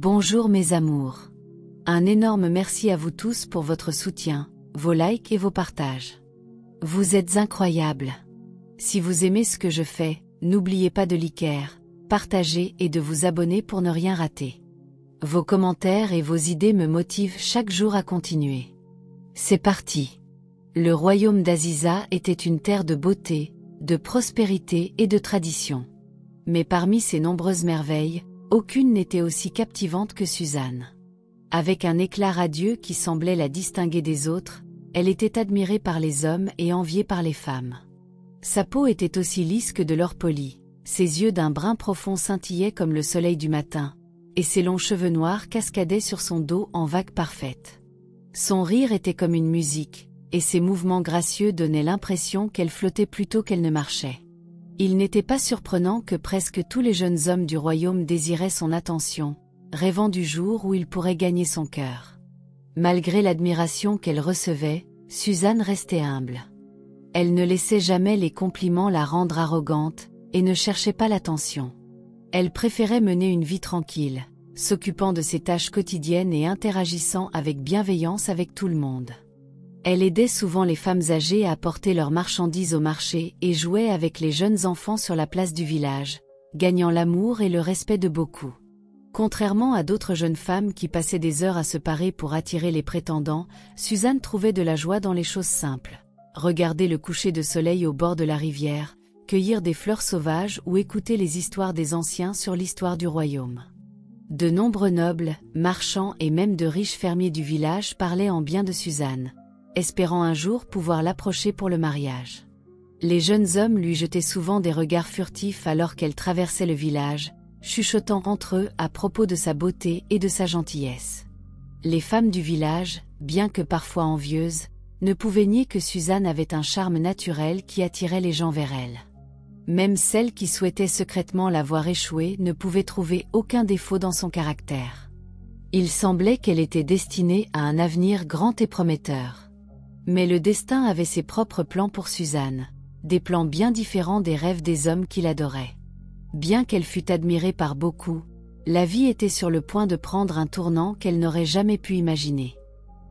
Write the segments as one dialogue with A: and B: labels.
A: Bonjour mes amours. Un énorme merci à vous tous pour votre soutien, vos likes et vos partages. Vous êtes incroyables. Si vous aimez ce que je fais, n'oubliez pas de liker, partager et de vous abonner pour ne rien rater. Vos commentaires et vos idées me motivent chaque jour à continuer. C'est parti. Le royaume d'Aziza était une terre de beauté, de prospérité et de tradition. Mais parmi ces nombreuses merveilles, aucune n'était aussi captivante que Suzanne. Avec un éclat radieux qui semblait la distinguer des autres, elle était admirée par les hommes et enviée par les femmes. Sa peau était aussi lisse que de l'or poli, ses yeux d'un brun profond scintillaient comme le soleil du matin, et ses longs cheveux noirs cascadaient sur son dos en vagues parfaites. Son rire était comme une musique, et ses mouvements gracieux donnaient l'impression qu'elle flottait plutôt qu'elle ne marchait. Il n'était pas surprenant que presque tous les jeunes hommes du royaume désiraient son attention, rêvant du jour où il pourrait gagner son cœur. Malgré l'admiration qu'elle recevait, Suzanne restait humble. Elle ne laissait jamais les compliments la rendre arrogante, et ne cherchait pas l'attention. Elle préférait mener une vie tranquille, s'occupant de ses tâches quotidiennes et interagissant avec bienveillance avec tout le monde. Elle aidait souvent les femmes âgées à apporter leurs marchandises au marché et jouait avec les jeunes enfants sur la place du village, gagnant l'amour et le respect de beaucoup. Contrairement à d'autres jeunes femmes qui passaient des heures à se parer pour attirer les prétendants, Suzanne trouvait de la joie dans les choses simples. Regarder le coucher de soleil au bord de la rivière, cueillir des fleurs sauvages ou écouter les histoires des anciens sur l'histoire du royaume. De nombreux nobles, marchands et même de riches fermiers du village parlaient en bien de Suzanne, espérant un jour pouvoir l'approcher pour le mariage. Les jeunes hommes lui jetaient souvent des regards furtifs alors qu'elle traversait le village, chuchotant entre eux à propos de sa beauté et de sa gentillesse. Les femmes du village, bien que parfois envieuses, ne pouvaient nier que Suzanne avait un charme naturel qui attirait les gens vers elle. Même celles qui souhaitaient secrètement la voir échouer ne pouvaient trouver aucun défaut dans son caractère. Il semblait qu'elle était destinée à un avenir grand et prometteur. Mais le destin avait ses propres plans pour Suzanne, des plans bien différents des rêves des hommes qui l'adoraient. Bien qu'elle fût admirée par beaucoup, la vie était sur le point de prendre un tournant qu'elle n'aurait jamais pu imaginer.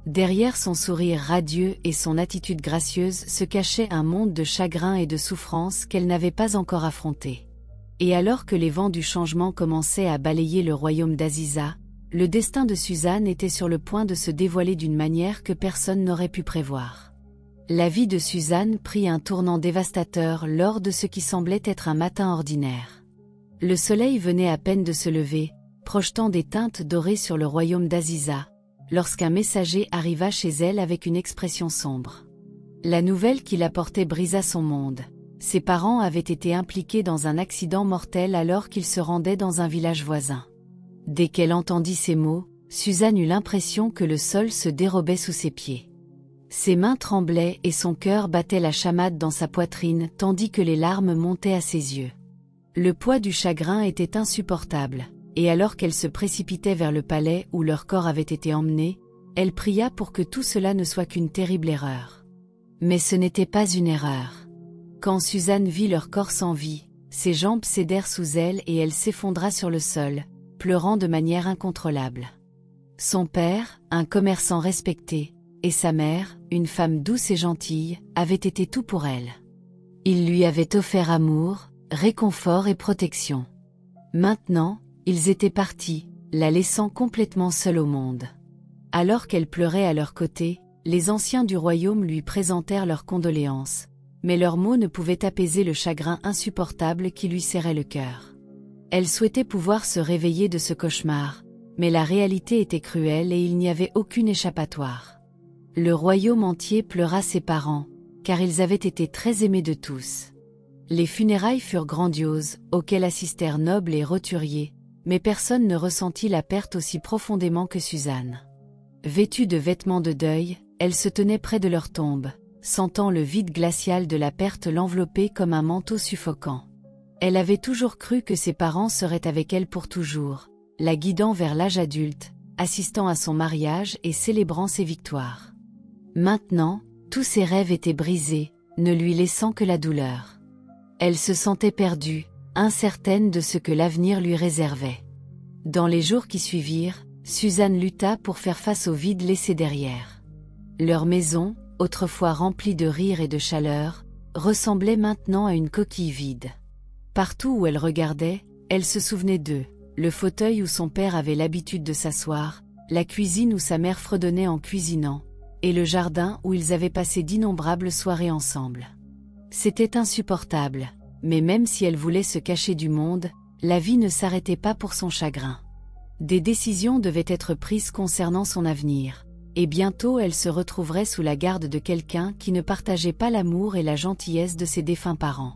A: Derrière son sourire radieux et son attitude gracieuse se cachait un monde de chagrin et de souffrance qu'elle n'avait pas encore affronté. Et alors que les vents du changement commençaient à balayer le royaume d'Aziza, le destin de Suzanne était sur le point de se dévoiler d'une manière que personne n'aurait pu prévoir. La vie de Suzanne prit un tournant dévastateur lors de ce qui semblait être un matin ordinaire. Le soleil venait à peine de se lever, projetant des teintes dorées sur le royaume d'Aziza, lorsqu'un messager arriva chez elle avec une expression sombre. La nouvelle qu'il apportait brisa son monde. Ses parents avaient été impliqués dans un accident mortel alors qu'ils se rendaient dans un village voisin. Dès qu'elle entendit ces mots, Suzanne eut l'impression que le sol se dérobait sous ses pieds. Ses mains tremblaient et son cœur battait la chamade dans sa poitrine tandis que les larmes montaient à ses yeux. Le poids du chagrin était insupportable, et alors qu'elle se précipitait vers le palais où leur corps avait été emmené, elle pria pour que tout cela ne soit qu'une terrible erreur. Mais ce n'était pas une erreur. Quand Suzanne vit leur corps sans vie, ses jambes cédèrent sous elle et elle s'effondra sur le sol, pleurant de manière incontrôlable. Son père, un commerçant respecté, et sa mère, une femme douce et gentille, avaient été tout pour elle. Ils lui avaient offert amour, réconfort et protection. Maintenant, ils étaient partis, la laissant complètement seule au monde. Alors qu'elle pleurait à leur côté, les anciens du royaume lui présentèrent leurs condoléances, mais leurs mots ne pouvaient apaiser le chagrin insupportable qui lui serrait le cœur. Elle souhaitait pouvoir se réveiller de ce cauchemar, mais la réalité était cruelle et il n'y avait aucune échappatoire. Le royaume entier pleura ses parents, car ils avaient été très aimés de tous. Les funérailles furent grandioses, auxquelles assistèrent nobles et roturiers, mais personne ne ressentit la perte aussi profondément que Suzanne. Vêtue de vêtements de deuil, elle se tenait près de leur tombe, sentant le vide glacial de la perte l'envelopper comme un manteau suffocant. Elle avait toujours cru que ses parents seraient avec elle pour toujours, la guidant vers l'âge adulte, assistant à son mariage et célébrant ses victoires. Maintenant, tous ses rêves étaient brisés, ne lui laissant que la douleur. Elle se sentait perdue, incertaine de ce que l'avenir lui réservait. Dans les jours qui suivirent, Suzanne lutta pour faire face au vide laissé derrière. Leur maison, autrefois remplie de rire et de chaleur, ressemblait maintenant à une coquille vide. Partout où elle regardait, elle se souvenait d'eux, le fauteuil où son père avait l'habitude de s'asseoir, la cuisine où sa mère fredonnait en cuisinant, et le jardin où ils avaient passé d'innombrables soirées ensemble. C'était insupportable, mais même si elle voulait se cacher du monde, la vie ne s'arrêtait pas pour son chagrin. Des décisions devaient être prises concernant son avenir, et bientôt elle se retrouverait sous la garde de quelqu'un qui ne partageait pas l'amour et la gentillesse de ses défunts parents.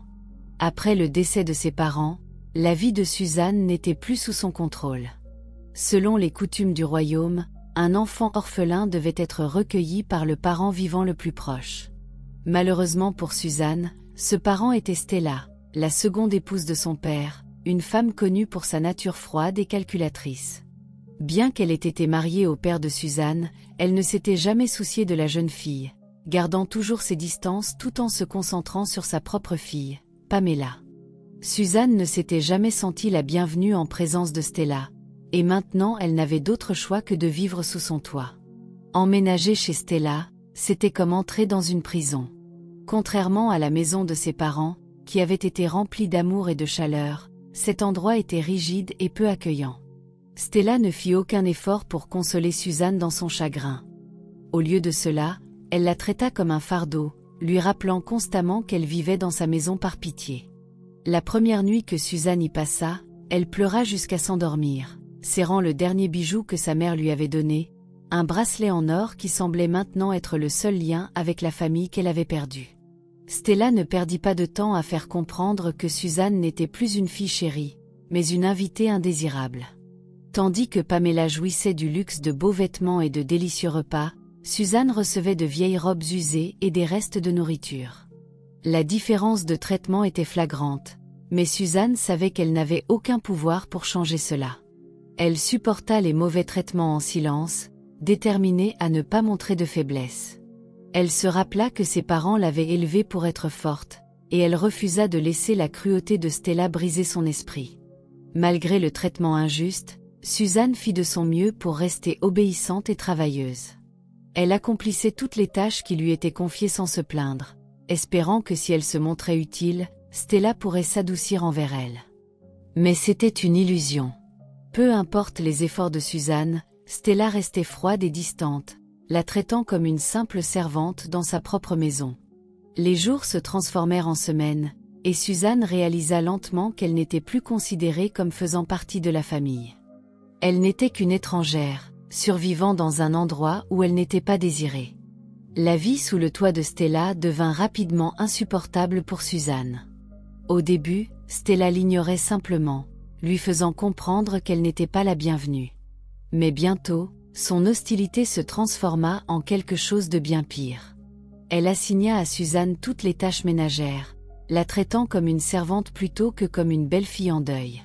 A: Après le décès de ses parents, la vie de Suzanne n'était plus sous son contrôle. Selon les coutumes du royaume, un enfant orphelin devait être recueilli par le parent vivant le plus proche. Malheureusement pour Suzanne, ce parent était Stella, la seconde épouse de son père, une femme connue pour sa nature froide et calculatrice. Bien qu'elle ait été mariée au père de Suzanne, elle ne s'était jamais souciée de la jeune fille, gardant toujours ses distances tout en se concentrant sur sa propre fille, Pamela. Suzanne ne s'était jamais sentie la bienvenue en présence de Stella, et maintenant elle n'avait d'autre choix que de vivre sous son toit. Emménager chez Stella, c'était comme entrer dans une prison. Contrairement à la maison de ses parents, qui avait été remplie d'amour et de chaleur, cet endroit était rigide et peu accueillant. Stella ne fit aucun effort pour consoler Suzanne dans son chagrin. Au lieu de cela, elle la traita comme un fardeau, lui rappelant constamment qu'elle vivait dans sa maison par pitié. La première nuit que Suzanne y passa, elle pleura jusqu'à s'endormir, serrant le dernier bijou que sa mère lui avait donné, un bracelet en or qui semblait maintenant être le seul lien avec la famille qu'elle avait perdue. Stella ne perdit pas de temps à faire comprendre que Suzanne n'était plus une fille chérie, mais une invitée indésirable. Tandis que Pamela jouissait du luxe de beaux vêtements et de délicieux repas, Suzanne recevait de vieilles robes usées et des restes de nourriture. La différence de traitement était flagrante, mais Suzanne savait qu'elle n'avait aucun pouvoir pour changer cela. Elle supporta les mauvais traitements en silence, déterminée à ne pas montrer de faiblesse. Elle se rappela que ses parents l'avaient élevée pour être forte, et elle refusa de laisser la cruauté de Stella briser son esprit. Malgré le traitement injuste, Suzanne fit de son mieux pour rester obéissante et travailleuse. Elle accomplissait toutes les tâches qui lui étaient confiées sans se plaindre, espérant que si elle se montrait utile, Stella pourrait s'adoucir envers elle. Mais c'était une illusion. Peu importe les efforts de Suzanne, Stella restait froide et distante, la traitant comme une simple servante dans sa propre maison. Les jours se transformèrent en semaines, et Suzanne réalisa lentement qu'elle n'était plus considérée comme faisant partie de la famille. Elle n'était qu'une étrangère, survivant dans un endroit où elle n'était pas désirée. La vie sous le toit de Stella devint rapidement insupportable pour Suzanne. Au début, Stella l'ignorait simplement, lui faisant comprendre qu'elle n'était pas la bienvenue. Mais bientôt, son hostilité se transforma en quelque chose de bien pire. Elle assigna à Suzanne toutes les tâches ménagères, la traitant comme une servante plutôt que comme une belle fille en deuil.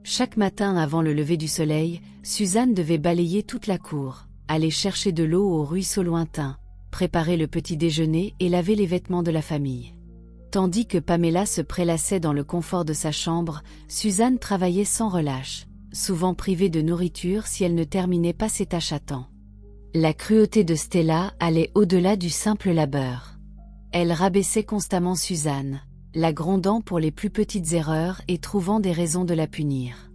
A: Chaque matin avant le lever du soleil, Suzanne devait balayer toute la cour, aller chercher de l'eau au ruisseau lointain, préparer le petit déjeuner et laver les vêtements de la famille. Tandis que Pamela se prélassait dans le confort de sa chambre, Suzanne travaillait sans relâche, souvent privée de nourriture si elle ne terminait pas ses tâches à temps. La cruauté de Stella allait au-delà du simple labeur. Elle rabaissait constamment Suzanne, la grondant pour les plus petites erreurs et trouvant des raisons de la punir.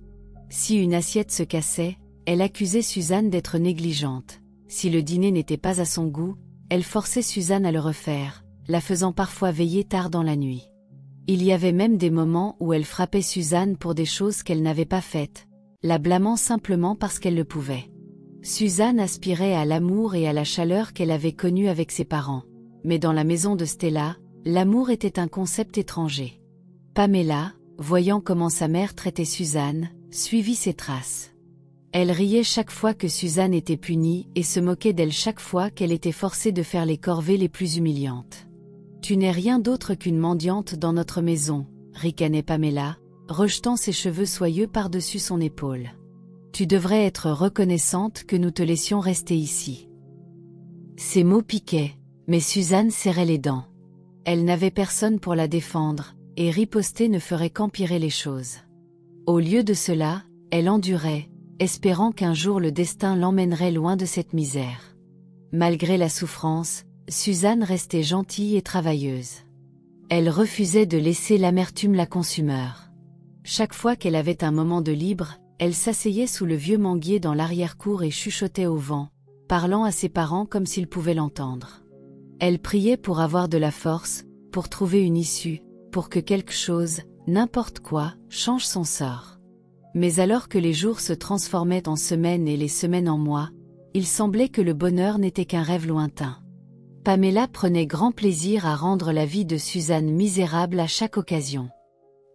A: Si une assiette se cassait, elle accusait Suzanne d'être négligente. Si le dîner n'était pas à son goût, elle forçait Suzanne à le refaire, la faisant parfois veiller tard dans la nuit. Il y avait même des moments où elle frappait Suzanne pour des choses qu'elle n'avait pas faites, la blâmant simplement parce qu'elle le pouvait. Suzanne aspirait à l'amour et à la chaleur qu'elle avait connue avec ses parents, mais dans la maison de Stella, l'amour était un concept étranger. Pamela, voyant comment sa mère traitait Suzanne, suivit ses traces. Elle riait chaque fois que Suzanne était punie et se moquait d'elle chaque fois qu'elle était forcée de faire les corvées les plus humiliantes. « Tu n'es rien d'autre qu'une mendiante dans notre maison », ricanait Pamela, rejetant ses cheveux soyeux par-dessus son épaule. « Tu devrais être reconnaissante que nous te laissions rester ici. » Ces mots piquaient, mais Suzanne serrait les dents. Elle n'avait personne pour la défendre, et riposter ne ferait qu'empirer les choses. Au lieu de cela, elle endurait, espérant qu'un jour le destin l'emmènerait loin de cette misère. Malgré la souffrance, Suzanne restait gentille et travailleuse. Elle refusait de laisser l'amertume la consumer. Chaque fois qu'elle avait un moment de libre, elle s'asseyait sous le vieux manguier dans l'arrière-cour et chuchotait au vent, parlant à ses parents comme s'ils pouvaient l'entendre. Elle priait pour avoir de la force, pour trouver une issue, pour que quelque chose, n'importe quoi, change son sort. Mais alors que les jours se transformaient en semaines et les semaines en mois, il semblait que le bonheur n'était qu'un rêve lointain. Pamela prenait grand plaisir à rendre la vie de Suzanne misérable à chaque occasion.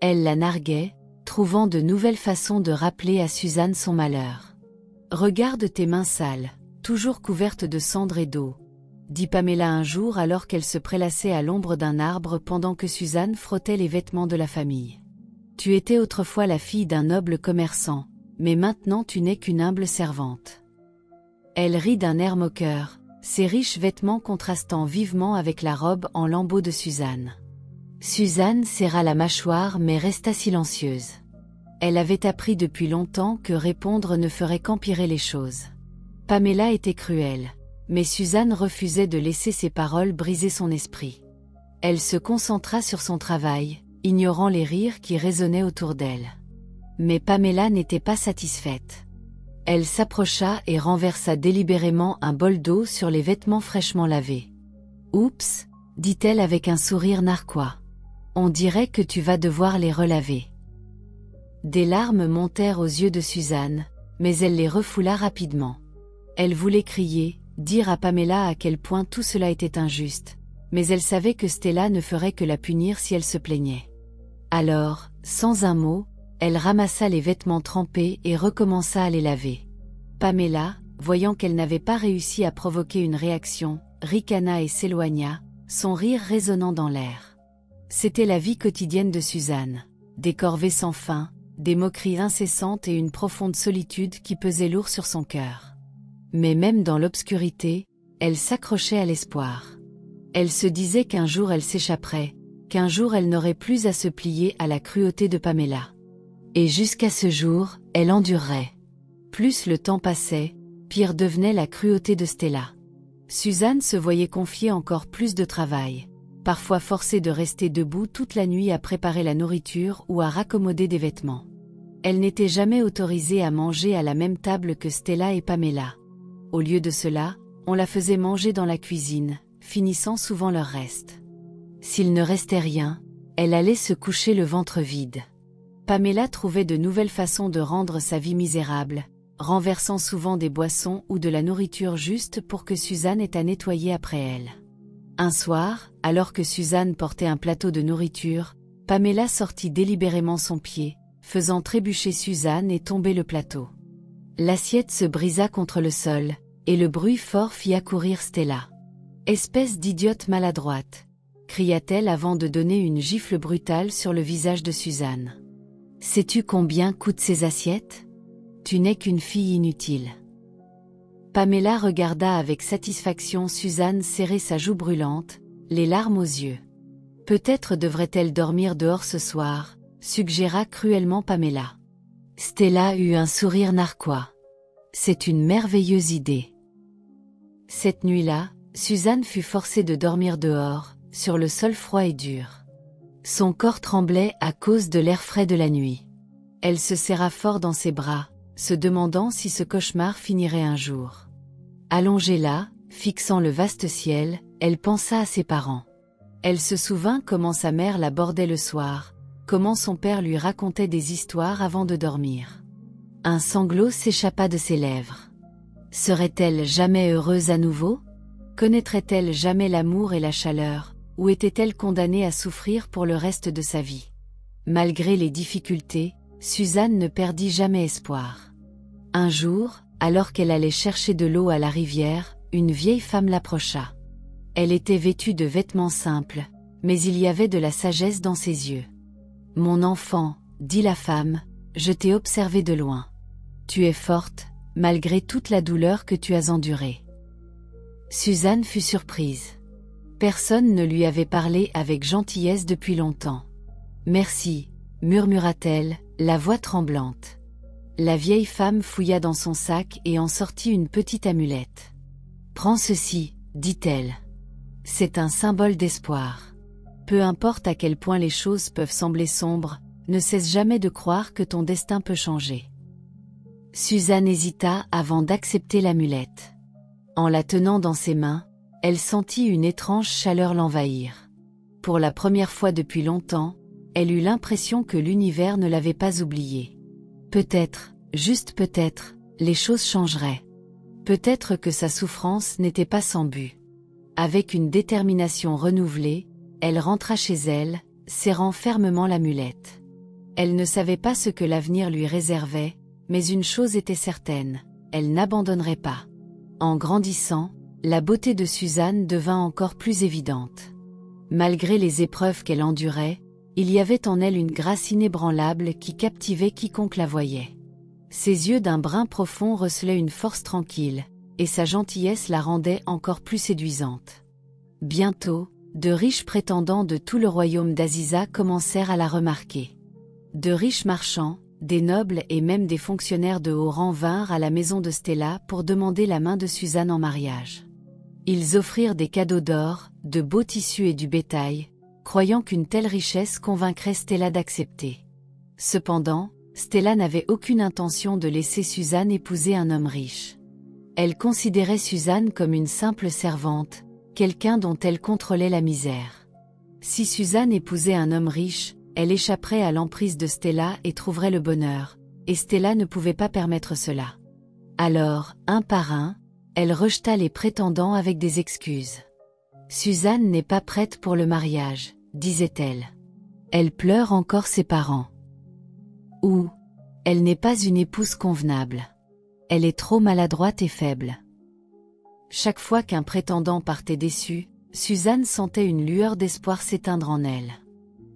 A: Elle la narguait, trouvant de nouvelles façons de rappeler à Suzanne son malheur. « Regarde tes mains sales, toujours couvertes de cendres et d'eau », dit Pamela un jour alors qu'elle se prélassait à l'ombre d'un arbre pendant que Suzanne frottait les vêtements de la famille. « Tu étais autrefois la fille d'un noble commerçant, mais maintenant tu n'es qu'une humble servante. » Elle rit d'un air moqueur, ses riches vêtements contrastant vivement avec la robe en lambeaux de Suzanne. Suzanne serra la mâchoire mais resta silencieuse. Elle avait appris depuis longtemps que répondre ne ferait qu'empirer les choses. Pamela était cruelle, mais Suzanne refusait de laisser ses paroles briser son esprit. Elle se concentra sur son travail, ignorant les rires qui résonnaient autour d'elle. Mais Pamela n'était pas satisfaite. Elle s'approcha et renversa délibérément un bol d'eau sur les vêtements fraîchement lavés. « Oups !» dit-elle avec un sourire narquois. « On dirait que tu vas devoir les relaver. » Des larmes montèrent aux yeux de Suzanne, mais elle les refoula rapidement. Elle voulait crier, dire à Pamela à quel point tout cela était injuste, mais elle savait que Stella ne ferait que la punir si elle se plaignait. Alors, sans un mot, elle ramassa les vêtements trempés et recommença à les laver. Pamela, voyant qu'elle n'avait pas réussi à provoquer une réaction, ricana et s'éloigna, son rire résonnant dans l'air. C'était la vie quotidienne de Suzanne, des corvées sans fin, des moqueries incessantes et une profonde solitude qui pesait lourd sur son cœur. Mais même dans l'obscurité, elle s'accrochait à l'espoir. Elle se disait qu'un jour elle s'échapperait, qu'un jour elle n'aurait plus à se plier à la cruauté de Pamela. Et jusqu'à ce jour, elle endurerait. Plus le temps passait, pire devenait la cruauté de Stella. Suzanne se voyait confier encore plus de travail, parfois forcée de rester debout toute la nuit à préparer la nourriture ou à raccommoder des vêtements. Elle n'était jamais autorisée à manger à la même table que Stella et Pamela. Au lieu de cela, on la faisait manger dans la cuisine, finissant souvent leur reste. S'il ne restait rien, elle allait se coucher le ventre vide. Pamela trouvait de nouvelles façons de rendre sa vie misérable, renversant souvent des boissons ou de la nourriture juste pour que Suzanne ait à nettoyer après elle. Un soir, alors que Suzanne portait un plateau de nourriture, Pamela sortit délibérément son pied, faisant trébucher Suzanne et tomber le plateau. L'assiette se brisa contre le sol, et le bruit fort fit accourir Stella. « Espèce d'idiote maladroite !» cria-t-elle avant de donner une gifle brutale sur le visage de Suzanne. « Sais-tu combien coûtent ces assiettes ? Tu n'es qu'une fille inutile. » Pamela regarda avec satisfaction Suzanne serrer sa joue brûlante, les larmes aux yeux. « Peut-être devrait-elle dormir dehors ce soir », suggéra cruellement Pamela. Stella eut un sourire narquois. « C'est une merveilleuse idée. » Cette nuit-là, Suzanne fut forcée de dormir dehors, sur le sol froid et dur. Son corps tremblait à cause de l'air frais de la nuit. Elle se serra fort dans ses bras, se demandant si ce cauchemar finirait un jour. Allongée là, fixant le vaste ciel, elle pensa à ses parents. Elle se souvint comment sa mère l'abordait le soir, comment son père lui racontait des histoires avant de dormir. Un sanglot s'échappa de ses lèvres. Serait-elle jamais heureuse à nouveau ? Connaîtrait-elle jamais l'amour et la chaleur, ou était-elle condamnée à souffrir pour le reste de sa vie ? Malgré les difficultés, Suzanne ne perdit jamais espoir. Un jour, alors qu'elle allait chercher de l'eau à la rivière, une vieille femme l'approcha. Elle était vêtue de vêtements simples, mais il y avait de la sagesse dans ses yeux. « Mon enfant, » dit la femme, « je t'ai observé de loin. Tu es forte, malgré toute la douleur que tu as endurée. » Suzanne fut surprise. Personne ne lui avait parlé avec gentillesse depuis longtemps. « Merci » murmura-t-elle, la voix tremblante. La vieille femme fouilla dans son sac et en sortit une petite amulette. « Prends ceci, dit-elle. C'est un symbole d'espoir. Peu importe à quel point les choses peuvent sembler sombres, ne cesse jamais de croire que ton destin peut changer. » Suzanne hésita avant d'accepter l'amulette. En la tenant dans ses mains, elle sentit une étrange chaleur l'envahir. Pour la première fois depuis longtemps, elle eut l'impression que l'univers ne l'avait pas oubliée. Peut-être, juste peut-être, les choses changeraient. Peut-être que sa souffrance n'était pas sans but. Avec une détermination renouvelée, elle rentra chez elle, serrant fermement l'amulette. Elle ne savait pas ce que l'avenir lui réservait, mais une chose était certaine, elle n'abandonnerait pas. En grandissant, la beauté de Suzanne devint encore plus évidente. Malgré les épreuves qu'elle endurait, il y avait en elle une grâce inébranlable qui captivait quiconque la voyait. Ses yeux d'un brun profond recelaient une force tranquille, et sa gentillesse la rendait encore plus séduisante. Bientôt, de riches prétendants de tout le royaume d'Aziza commencèrent à la remarquer. De riches marchands, des nobles et même des fonctionnaires de haut rang vinrent à la maison de Stella pour demander la main de Suzanne en mariage. Ils offrirent des cadeaux d'or, de beaux tissus et du bétail, croyant qu'une telle richesse convaincrait Stella d'accepter. Cependant, Stella n'avait aucune intention de laisser Suzanne épouser un homme riche. Elle considérait Suzanne comme une simple servante, quelqu'un dont elle contrôlait la misère. Si Suzanne épousait un homme riche, elle échapperait à l'emprise de Stella et trouverait le bonheur, et Stella ne pouvait pas permettre cela. Alors, un par un, elle rejeta les prétendants avec des excuses. « Suzanne n'est pas prête pour le mariage, » disait-elle. « Elle pleure encore ses parents. » Ou « Elle n'est pas une épouse convenable. Elle est trop maladroite et faible. » Chaque fois qu'un prétendant partait déçu, Suzanne sentait une lueur d'espoir s'éteindre en elle.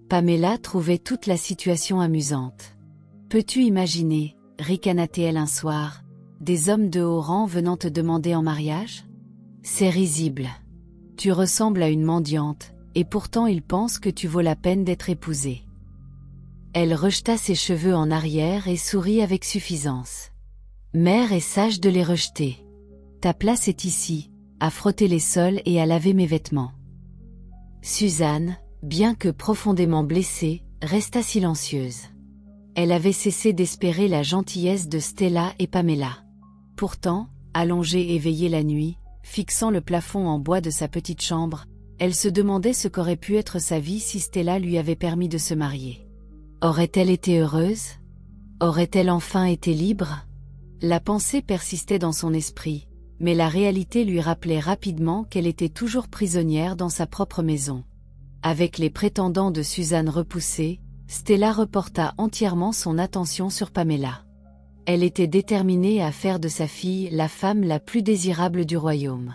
A: Pamela trouvait toute la situation amusante. « Peux-tu imaginer, » ricana-t-elle un soir, « des hommes de haut rang venant te demander en mariage? C'est risible. Tu ressembles à une mendiante, et pourtant ils pensent que tu vaux la peine d'être épousée. » Elle rejeta ses cheveux en arrière et sourit avec suffisance. « Mère est sage de les rejeter. Ta place est ici, à frotter les sols et à laver mes vêtements. » Suzanne, bien que profondément blessée, resta silencieuse. Elle avait cessé d'espérer la gentillesse de Stella et Pamela. Pourtant, allongée éveillée la nuit, fixant le plafond en bois de sa petite chambre, elle se demandait ce qu'aurait pu être sa vie si Stella lui avait permis de se marier. Aurait-elle été heureuse? Aurait-elle enfin été libre? La pensée persistait dans son esprit, mais la réalité lui rappelait rapidement qu'elle était toujours prisonnière dans sa propre maison. Avec les prétendants de Suzanne repoussés, Stella reporta entièrement son attention sur Pamela. Elle était déterminée à faire de sa fille la femme la plus désirable du royaume.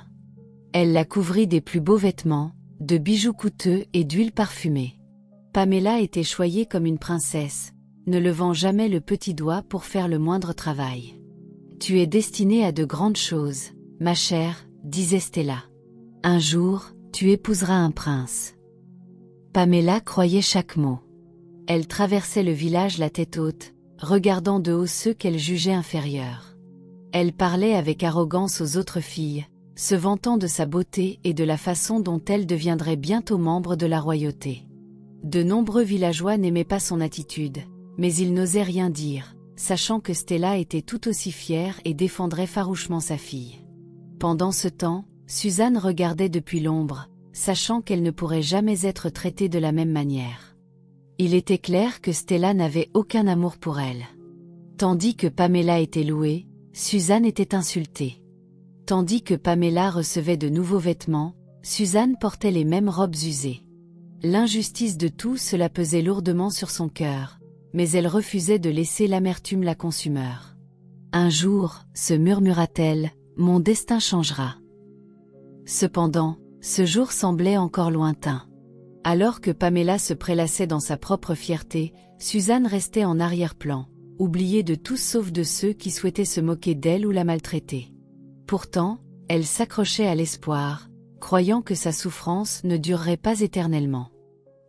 A: Elle la couvrit des plus beaux vêtements, de bijoux coûteux et d'huile parfumée. Pamela était choyée comme une princesse, ne levant jamais le petit doigt pour faire le moindre travail. « Tu es destinée à de grandes choses, ma chère, » disait Stella. « Un jour, tu épouseras un prince. » Pamela croyait chaque mot. Elle traversait le village la tête haute, regardant de haut ceux qu'elle jugeait inférieurs. Elle parlait avec arrogance aux autres filles, se vantant de sa beauté et de la façon dont elle deviendrait bientôt membre de la royauté. De nombreux villageois n'aimaient pas son attitude, mais ils n'osaient rien dire, sachant que Stella était tout aussi fière et défendrait farouchement sa fille. Pendant ce temps, Suzanne regardait depuis l'ombre, sachant qu'elle ne pourrait jamais être traitée de la même manière. Il était clair que Stella n'avait aucun amour pour elle. Tandis que Pamela était louée, Suzanne était insultée. Tandis que Pamela recevait de nouveaux vêtements, Suzanne portait les mêmes robes usées. L'injustice de tout cela pesait lourdement sur son cœur, mais elle refusait de laisser l'amertume la consumer. Un jour, se murmura-t-elle, mon destin changera. Cependant, ce jour semblait encore lointain. Alors que Pamela se prélassait dans sa propre fierté, Suzanne restait en arrière-plan, oubliée de tous sauf de ceux qui souhaitaient se moquer d'elle ou la maltraiter. Pourtant, elle s'accrochait à l'espoir, croyant que sa souffrance ne durerait pas éternellement.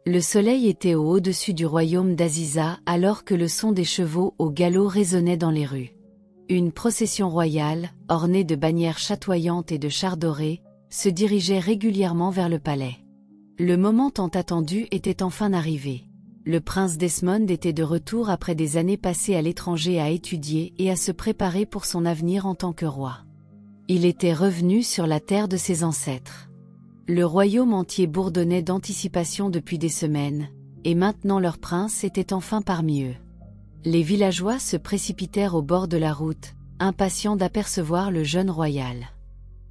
A: Le soleil était au-dessus du royaume d'Aziza alors que le son des chevaux au galop résonnait dans les rues. Une procession royale, ornée de bannières chatoyantes et de chars dorés, se dirigeait régulièrement vers le palais. Le moment tant attendu était enfin arrivé. Le prince Desmond était de retour après des années passées à l'étranger à étudier et à se préparer pour son avenir en tant que roi. Il était revenu sur la terre de ses ancêtres. Le royaume entier bourdonnait d'anticipation depuis des semaines, et maintenant leur prince était enfin parmi eux. Les villageois se précipitèrent au bord de la route, impatients d'apercevoir le jeune royal.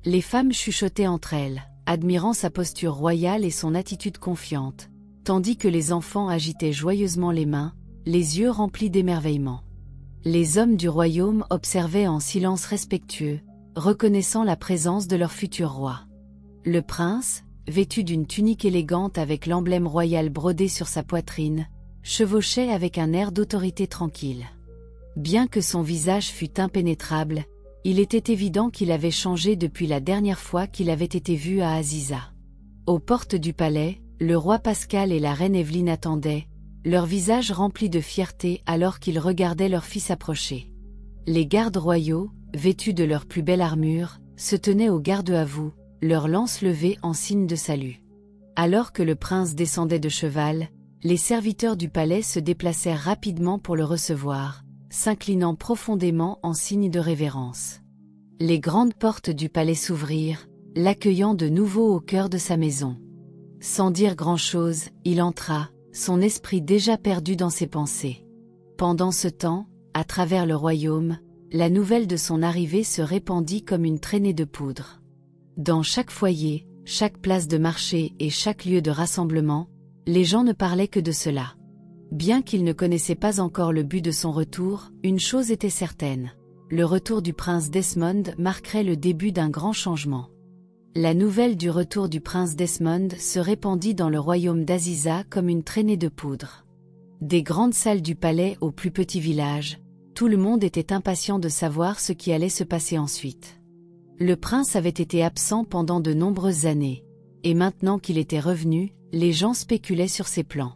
A: Les femmes chuchotaient entre elles, admirant sa posture royale et son attitude confiante, tandis que les enfants agitaient joyeusement les mains, les yeux remplis d'émerveillement. Les hommes du royaume observaient en silence respectueux, reconnaissant la présence de leur futur roi. Le prince, vêtu d'une tunique élégante avec l'emblème royal brodé sur sa poitrine, chevauchait avec un air d'autorité tranquille. Bien que son visage fût impénétrable, il était évident qu'il avait changé depuis la dernière fois qu'il avait été vu à Aziza. Aux portes du palais, le roi Pascal et la reine Evelyne attendaient, leurs visages remplis de fierté alors qu'ils regardaient leur fils approcher. Les gardes royaux, vêtus de leur plus belle armure, se tenaient au garde à vous, leurs lances levées en signe de salut. Alors que le prince descendait de cheval, les serviteurs du palais se déplacèrent rapidement pour le recevoir, s'inclinant profondément en signe de révérence. Les grandes portes du palais s'ouvrirent, l'accueillant de nouveau au cœur de sa maison. Sans dire grand-chose, il entra, son esprit déjà perdu dans ses pensées. Pendant ce temps, à travers le royaume, la nouvelle de son arrivée se répandit comme une traînée de poudre. Dans chaque foyer, chaque place de marché et chaque lieu de rassemblement, les gens ne parlaient que de cela. Bien qu'ils ne connaissaient pas encore le but de son retour, une chose était certaine. Le retour du prince Desmond marquerait le début d'un grand changement. La nouvelle du retour du prince Desmond se répandit dans le royaume d'Aziza comme une traînée de poudre. Des grandes salles du palais aux plus petits villages, tout le monde était impatient de savoir ce qui allait se passer ensuite. Le prince avait été absent pendant de nombreuses années, et maintenant qu'il était revenu, les gens spéculaient sur ses plans.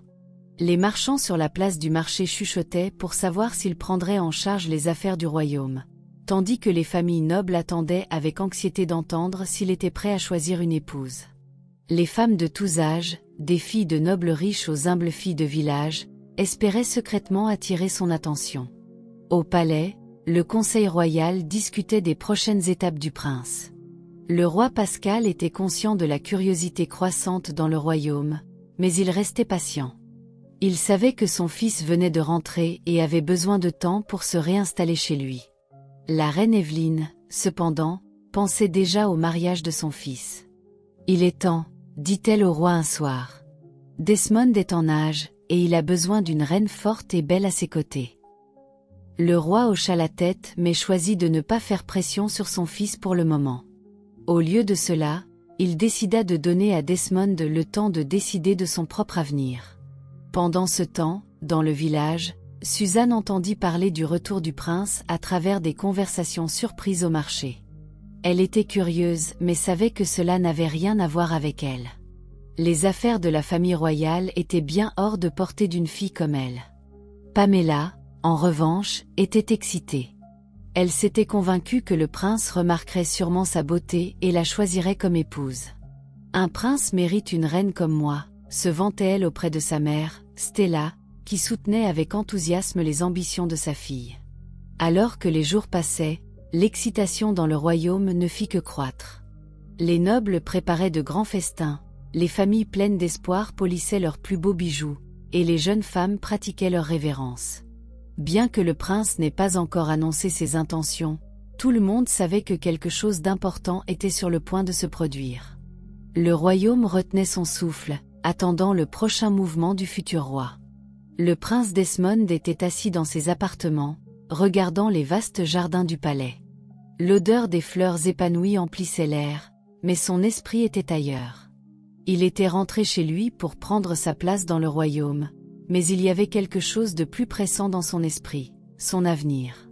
A: Les marchands sur la place du marché chuchotaient pour savoir s'il prendrait en charge les affaires du royaume, tandis que les familles nobles attendaient avec anxiété d'entendre s'il était prêt à choisir une épouse. Les femmes de tous âges, des filles de nobles riches aux humbles filles de village, espéraient secrètement attirer son attention. Au palais, le conseil royal discutait des prochaines étapes du prince. Le roi Pascal était conscient de la curiosité croissante dans le royaume, mais il restait patient. Il savait que son fils venait de rentrer et avait besoin de temps pour se réinstaller chez lui. La reine Evelyne, cependant, pensait déjà au mariage de son fils. « Il est temps », dit-elle au roi un soir. « Desmond est en âge, et il a besoin d'une reine forte et belle à ses côtés. » Le roi hocha la tête mais choisit de ne pas faire pression sur son fils pour le moment. Au lieu de cela, il décida de donner à Desmond le temps de décider de son propre avenir. Pendant ce temps, dans le village, Suzanne entendit parler du retour du prince à travers des conversations surprises au marché. Elle était curieuse mais savait que cela n'avait rien à voir avec elle. Les affaires de la famille royale étaient bien hors de portée d'une fille comme elle. Pamela, en revanche, était excitée. Elle s'était convaincue que le prince remarquerait sûrement sa beauté et la choisirait comme épouse. « Un prince mérite une reine comme moi », se vantait-elle auprès de sa mère, Stella, qui soutenait avec enthousiasme les ambitions de sa fille. Alors que les jours passaient, l'excitation dans le royaume ne fit que croître. Les nobles préparaient de grands festins, les familles pleines d'espoir polissaient leurs plus beaux bijoux, et les jeunes femmes pratiquaient leur révérence. Bien que le prince n'ait pas encore annoncé ses intentions, tout le monde savait que quelque chose d'important était sur le point de se produire. Le royaume retenait son souffle, attendant le prochain mouvement du futur roi. Le prince Desmond était assis dans ses appartements, regardant les vastes jardins du palais. L'odeur des fleurs épanouies emplissait l'air, mais son esprit était ailleurs. Il était rentré chez lui pour prendre sa place dans le royaume, mais il y avait quelque chose de plus pressant dans son esprit, son avenir.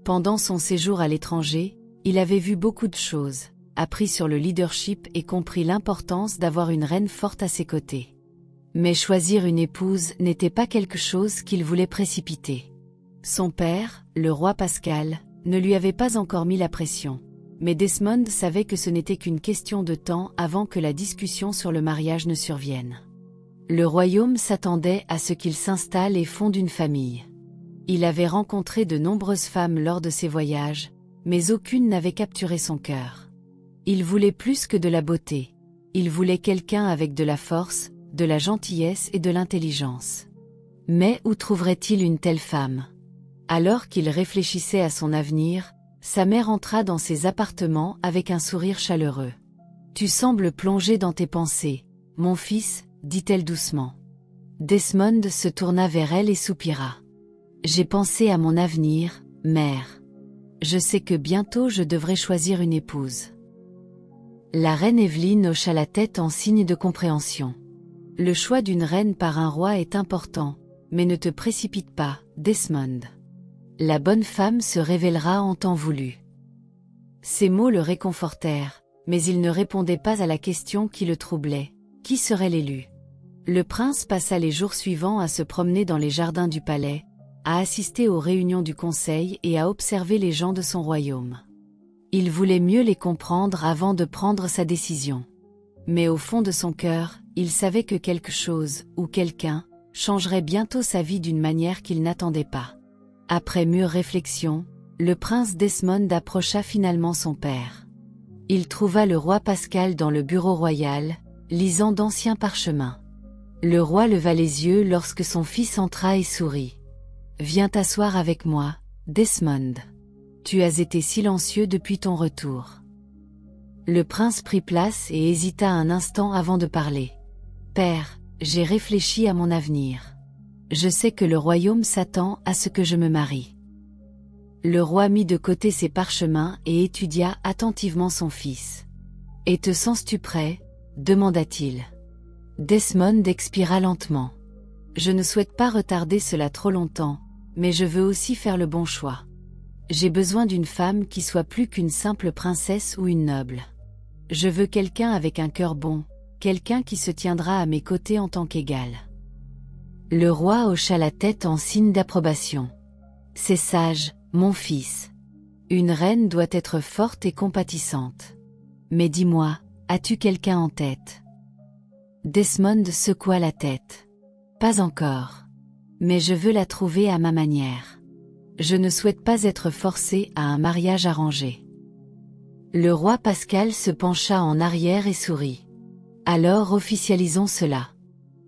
A: Pendant son séjour à l'étranger, il avait vu beaucoup de choses, appris sur le leadership et compris l'importance d'avoir une reine forte à ses côtés. Mais choisir une épouse n'était pas quelque chose qu'il voulait précipiter. Son père, le roi Pascal, ne lui avait pas encore mis la pression. Mais Desmond savait que ce n'était qu'une question de temps avant que la discussion sur le mariage ne survienne. Le royaume s'attendait à ce qu'il s'installe et fonde une famille. Il avait rencontré de nombreuses femmes lors de ses voyages, mais aucune n'avait capturé son cœur. Il voulait plus que de la beauté. Il voulait quelqu'un avec de la force, de la gentillesse et de l'intelligence. Mais où trouverait-il une telle femme? Alors qu'il réfléchissait à son avenir, sa mère entra dans ses appartements avec un sourire chaleureux. « Tu sembles plongé dans tes pensées, mon fils, dit-elle doucement. Desmond se tourna vers elle et soupira. « J'ai pensé à mon avenir, mère. Je sais que bientôt je devrai choisir une épouse. » La reine Evelyne hocha la tête en signe de compréhension. « Le choix d'une reine par un roi est important, mais ne te précipite pas, Desmond. La bonne femme se révélera en temps voulu. » Ces mots le réconfortèrent, mais il ne répondait pas à la question qui le troublait. Qui serait l'élu? Le prince passa les jours suivants à se promener dans les jardins du palais, à assister aux réunions du conseil et à observer les gens de son royaume. Il voulait mieux les comprendre avant de prendre sa décision. Mais au fond de son cœur, il savait que quelque chose, ou quelqu'un, changerait bientôt sa vie d'une manière qu'il n'attendait pas. Après mûre réflexion, le prince Desmond approcha finalement son père. Il trouva le roi Pascal dans le bureau royal, lisant d'anciens parchemins. Le roi leva les yeux lorsque son fils entra et sourit. « Viens t'asseoir avec moi, Desmond. Tu as été silencieux depuis ton retour. » Le prince prit place et hésita un instant avant de parler. « Père, j'ai réfléchi à mon avenir. Je sais que le royaume s'attend à ce que je me marie. » Le roi mit de côté ses parchemins et étudia attentivement son fils. « Et te sens-tu prêt ? Demanda-t-il. Desmond expira lentement. « Je ne souhaite pas retarder cela trop longtemps, mais je veux aussi faire le bon choix. J'ai besoin d'une femme qui soit plus qu'une simple princesse ou une noble. Je veux quelqu'un avec un cœur bon, quelqu'un qui se tiendra à mes côtés en tant qu'égal. » Le roi hocha la tête en signe d'approbation. « C'est sage, mon fils. Une reine doit être forte et compatissante. Mais dis-moi, as-tu quelqu'un en tête? » Desmond secoua la tête. « Pas encore. Mais je veux la trouver à ma manière. Je ne souhaite pas être forcé à un mariage arrangé. » Le roi Pascal se pencha en arrière et sourit. « Alors officialisons cela.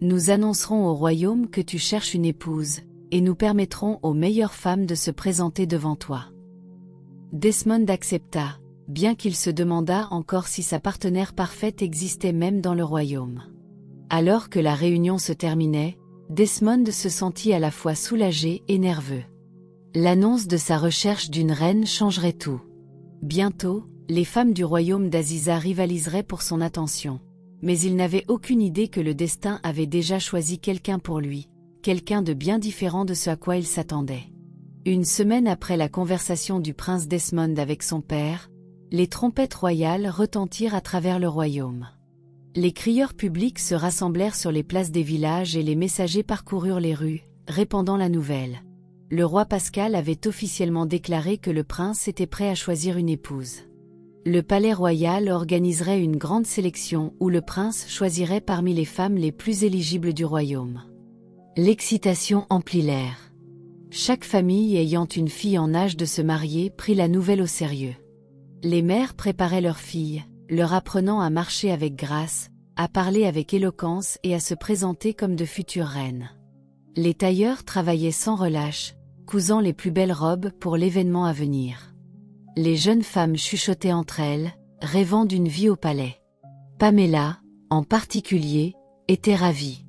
A: Nous annoncerons au royaume que tu cherches une épouse, et nous permettrons aux meilleures femmes de se présenter devant toi. » Desmond accepta, bien qu'il se demandât encore si sa partenaire parfaite existait même dans le royaume. Alors que la réunion se terminait, Desmond se sentit à la fois soulagé et nerveux. L'annonce de sa recherche d'une reine changerait tout. Bientôt, les femmes du royaume d'Aziza rivaliseraient pour son attention. Mais il n'avait aucune idée que le destin avait déjà choisi quelqu'un pour lui, quelqu'un de bien différent de ce à quoi il s'attendait. Une semaine après la conversation du prince Desmond avec son père, les trompettes royales retentirent à travers le royaume. Les crieurs publics se rassemblèrent sur les places des villages et les messagers parcoururent les rues, répandant la nouvelle. Le roi Pascal avait officiellement déclaré que le prince était prêt à choisir une épouse. Le palais royal organiserait une grande sélection où le prince choisirait parmi les femmes les plus éligibles du royaume. L'excitation emplit l'air. Chaque famille ayant une fille en âge de se marier prit la nouvelle au sérieux. Les mères préparaient leurs filles, leur apprenant à marcher avec grâce, à parler avec éloquence et à se présenter comme de futures reines. Les tailleurs travaillaient sans relâche, cousant les plus belles robes pour l'événement à venir. Les jeunes femmes chuchotaient entre elles, rêvant d'une vie au palais. Pamela, en particulier, était ravie.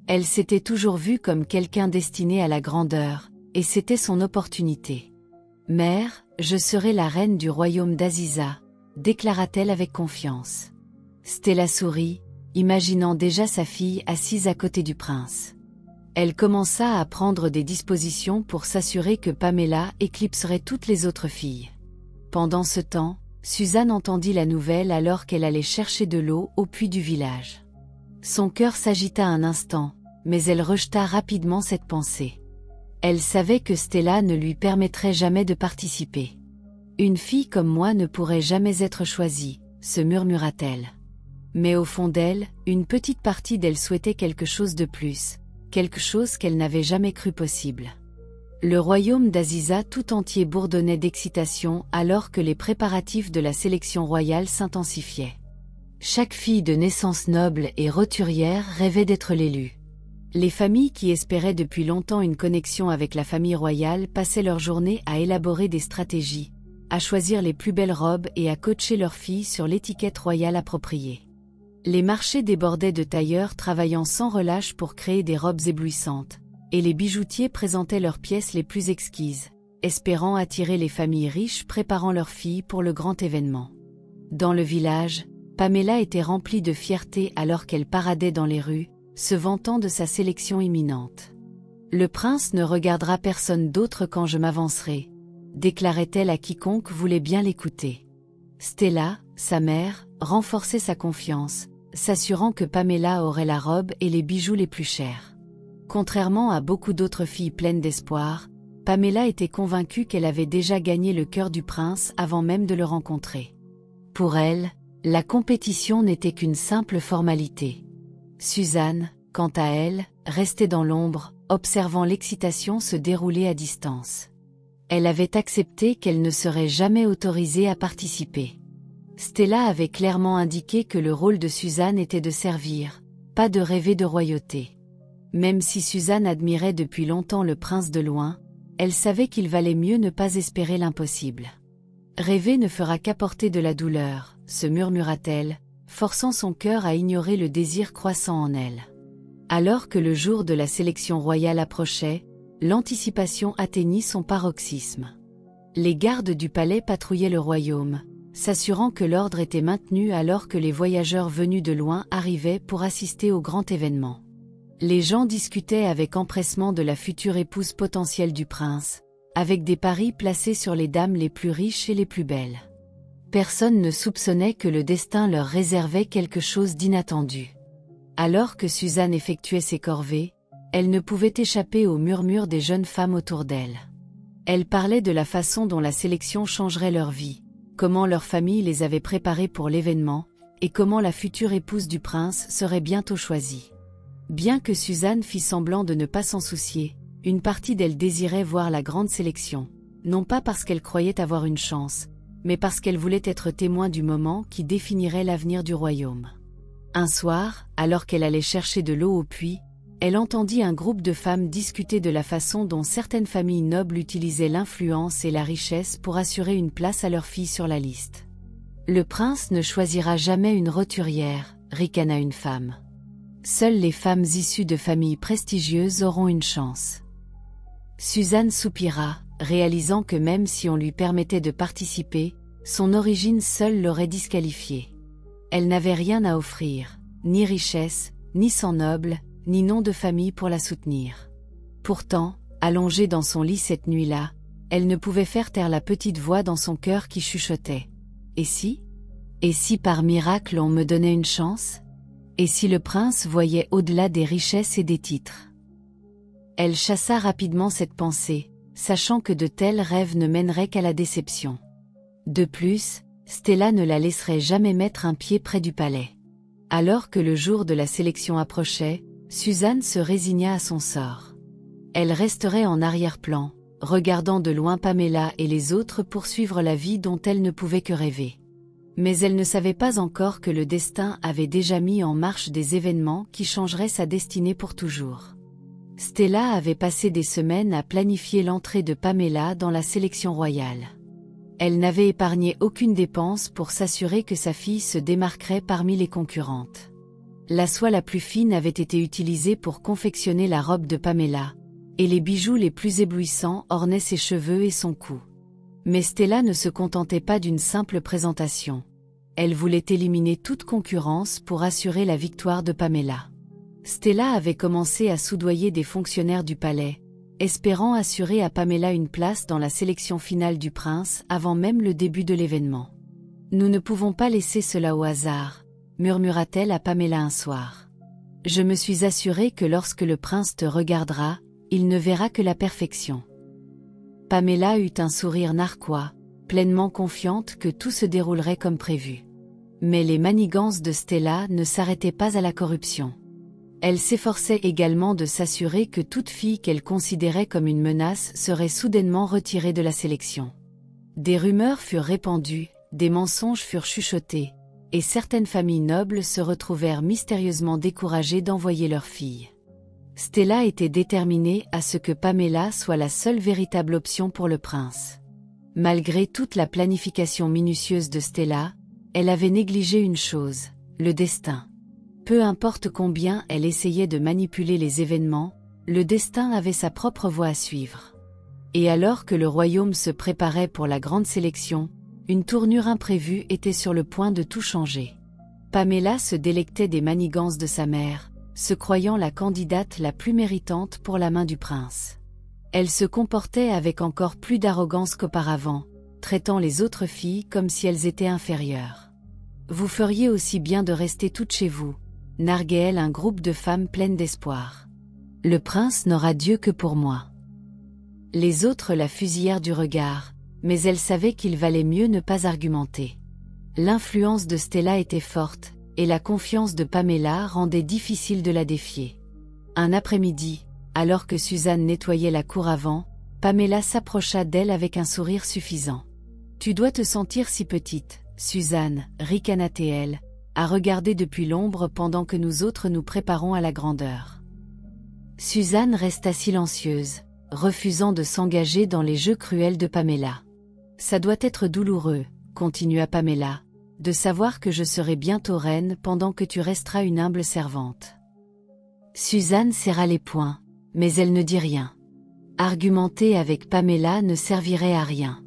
A: Elle s'était toujours vue comme quelqu'un destiné à la grandeur, et c'était son opportunité. « Mère, je serai la reine du royaume d'Aziza », déclara-t-elle avec confiance. Stella sourit, imaginant déjà sa fille assise à côté du prince. Elle commença à prendre des dispositions pour s'assurer que Pamela éclipserait toutes les autres filles. Pendant ce temps, Suzanne entendit la nouvelle alors qu'elle allait chercher de l'eau au puits du village. Son cœur s'agita un instant, mais elle rejeta rapidement cette pensée. Elle savait que Stella ne lui permettrait jamais de participer. Une fille comme moi ne pourrait jamais être choisie, se murmura-t-elle. Mais au fond d'elle, une petite partie d'elle souhaitait quelque chose de plus, quelque chose qu'elle n'avait jamais cru possible. Le royaume d'Aziza tout entier bourdonnait d'excitation alors que les préparatifs de la sélection royale s'intensifiaient. Chaque fille de naissance noble et roturière rêvait d'être l'élue. Les familles qui espéraient depuis longtemps une connexion avec la famille royale passaient leur journée à élaborer des stratégies, à choisir les plus belles robes et à coacher leurs filles sur l'étiquette royale appropriée. Les marchés débordaient de tailleurs travaillant sans relâche pour créer des robes éblouissantes, et les bijoutiers présentaient leurs pièces les plus exquises, espérant attirer les familles riches préparant leurs filles pour le grand événement. Dans le village, Pamela était remplie de fierté alors qu'elle paradait dans les rues, se vantant de sa sélection imminente. « Le prince ne regardera personne d'autre quand je m'avancerai », déclarait-elle à quiconque voulait bien l'écouter. Stella, sa mère, renforçait sa confiance, s'assurant que Pamela aurait la robe et les bijoux les plus chers. Contrairement à beaucoup d'autres filles pleines d'espoir, Pamela était convaincue qu'elle avait déjà gagné le cœur du prince avant même de le rencontrer. Pour elle, la compétition n'était qu'une simple formalité. Suzanne, quant à elle, restait dans l'ombre, observant l'excitation se dérouler à distance. Elle avait accepté qu'elle ne serait jamais autorisée à participer. Stella avait clairement indiqué que le rôle de Suzanne était de servir, pas de rêver de royauté. Même si Suzanne admirait depuis longtemps le prince de loin, elle savait qu'il valait mieux ne pas espérer l'impossible. Rêver ne fera qu'apporter de la douleur, se murmura-t-elle, forçant son cœur à ignorer le désir croissant en elle. Alors que le jour de la sélection royale approchait, l'anticipation atteignit son paroxysme. Les gardes du palais patrouillaient le royaume, s'assurant que l'ordre était maintenu alors que les voyageurs venus de loin arrivaient pour assister au grand événement. Les gens discutaient avec empressement de la future épouse potentielle du prince, avec des paris placés sur les dames les plus riches et les plus belles. Personne ne soupçonnait que le destin leur réservait quelque chose d'inattendu. Alors que Suzanne effectuait ses corvées, elle ne pouvait échapper aux murmures des jeunes femmes autour d'elle. Elle parlait de la façon dont la sélection changerait leur vie, comment leur famille les avait préparés pour l'événement, et comment la future épouse du prince serait bientôt choisie. Bien que Suzanne fît semblant de ne pas s'en soucier, une partie d'elle désirait voir la grande sélection, non pas parce qu'elle croyait avoir une chance, mais parce qu'elle voulait être témoin du moment qui définirait l'avenir du royaume. Un soir, alors qu'elle allait chercher de l'eau au puits, elle entendit un groupe de femmes discuter de la façon dont certaines familles nobles utilisaient l'influence et la richesse pour assurer une place à leur fille sur la liste. « Le prince ne choisira jamais une roturière », ricana une femme. « Seules les femmes issues de familles prestigieuses auront une chance. » Suzanne soupira, réalisant que même si on lui permettait de participer, son origine seule l'aurait disqualifiée. Elle n'avait rien à offrir, ni richesse, ni sang noble, ni nom de famille pour la soutenir. Pourtant, allongée dans son lit cette nuit-là, elle ne pouvait faire taire la petite voix dans son cœur qui chuchotait. « Et si ? Et si par miracle on me donnait une chance ? Et si le prince voyait au-delà des richesses et des titres ?» Elle chassa rapidement cette pensée, sachant que de tels rêves ne mèneraient qu'à la déception. De plus, Stella ne la laisserait jamais mettre un pied près du palais. Alors que le jour de la sélection approchait, Suzanne se résigna à son sort. Elle resterait en arrière-plan, regardant de loin Pamela et les autres poursuivre la vie dont elle ne pouvait que rêver. Mais elle ne savait pas encore que le destin avait déjà mis en marche des événements qui changeraient sa destinée pour toujours. Stella avait passé des semaines à planifier l'entrée de Pamela dans la sélection royale. Elle n'avait épargné aucune dépense pour s'assurer que sa fille se démarquerait parmi les concurrentes. La soie la plus fine avait été utilisée pour confectionner la robe de Pamela, et les bijoux les plus éblouissants ornaient ses cheveux et son cou. Mais Stella ne se contentait pas d'une simple présentation. Elle voulait éliminer toute concurrence pour assurer la victoire de Pamela. Stella avait commencé à soudoyer des fonctionnaires du palais, espérant assurer à Pamela une place dans la sélection finale du prince avant même le début de l'événement. « Nous ne pouvons pas laisser cela au hasard », murmura-t-elle à Pamela un soir. Je me suis assurée que lorsque le prince te regardera, il ne verra que la perfection. Pamela eut un sourire narquois, pleinement confiante que tout se déroulerait comme prévu. Mais les manigances de Stella ne s'arrêtaient pas à la corruption. Elle s'efforçait également de s'assurer que toute fille qu'elle considérait comme une menace serait soudainement retirée de la sélection. Des rumeurs furent répandues, des mensonges furent chuchotés, et certaines familles nobles se retrouvèrent mystérieusement découragées d'envoyer leurs filles. Stella était déterminée à ce que Pamela soit la seule véritable option pour le prince. Malgré toute la planification minutieuse de Stella, elle avait négligé une chose, le destin. Peu importe combien elle essayait de manipuler les événements, le destin avait sa propre voie à suivre. Et alors que le royaume se préparait pour la grande sélection, une tournure imprévue était sur le point de tout changer. Pamela se délectait des manigances de sa mère, se croyant la candidate la plus méritante pour la main du prince. Elle se comportait avec encore plus d'arrogance qu'auparavant, traitant les autres filles comme si elles étaient inférieures. « Vous feriez aussi bien de rester toutes chez vous », narguait-elle un groupe de femmes pleines d'espoir. « Le prince n'aura Dieu que pour moi. » Les autres la fusillèrent du regard, mais elle savait qu'il valait mieux ne pas argumenter. L'influence de Stella était forte, et la confiance de Pamela rendait difficile de la défier. Un après-midi, alors que Suzanne nettoyait la cour avant, Pamela s'approcha d'elle avec un sourire suffisant. « Tu dois te sentir si petite, Suzanne, ricana-t-elle, à regarder depuis l'ombre pendant que nous autres nous préparons à la grandeur. » Suzanne resta silencieuse, refusant de s'engager dans les jeux cruels de Pamela. « Ça doit être douloureux, » continua Pamela, « de savoir que je serai bientôt reine pendant que tu resteras une humble servante. » Suzanne serra les poings, mais elle ne dit rien. Argumenter avec Pamela ne servirait à rien.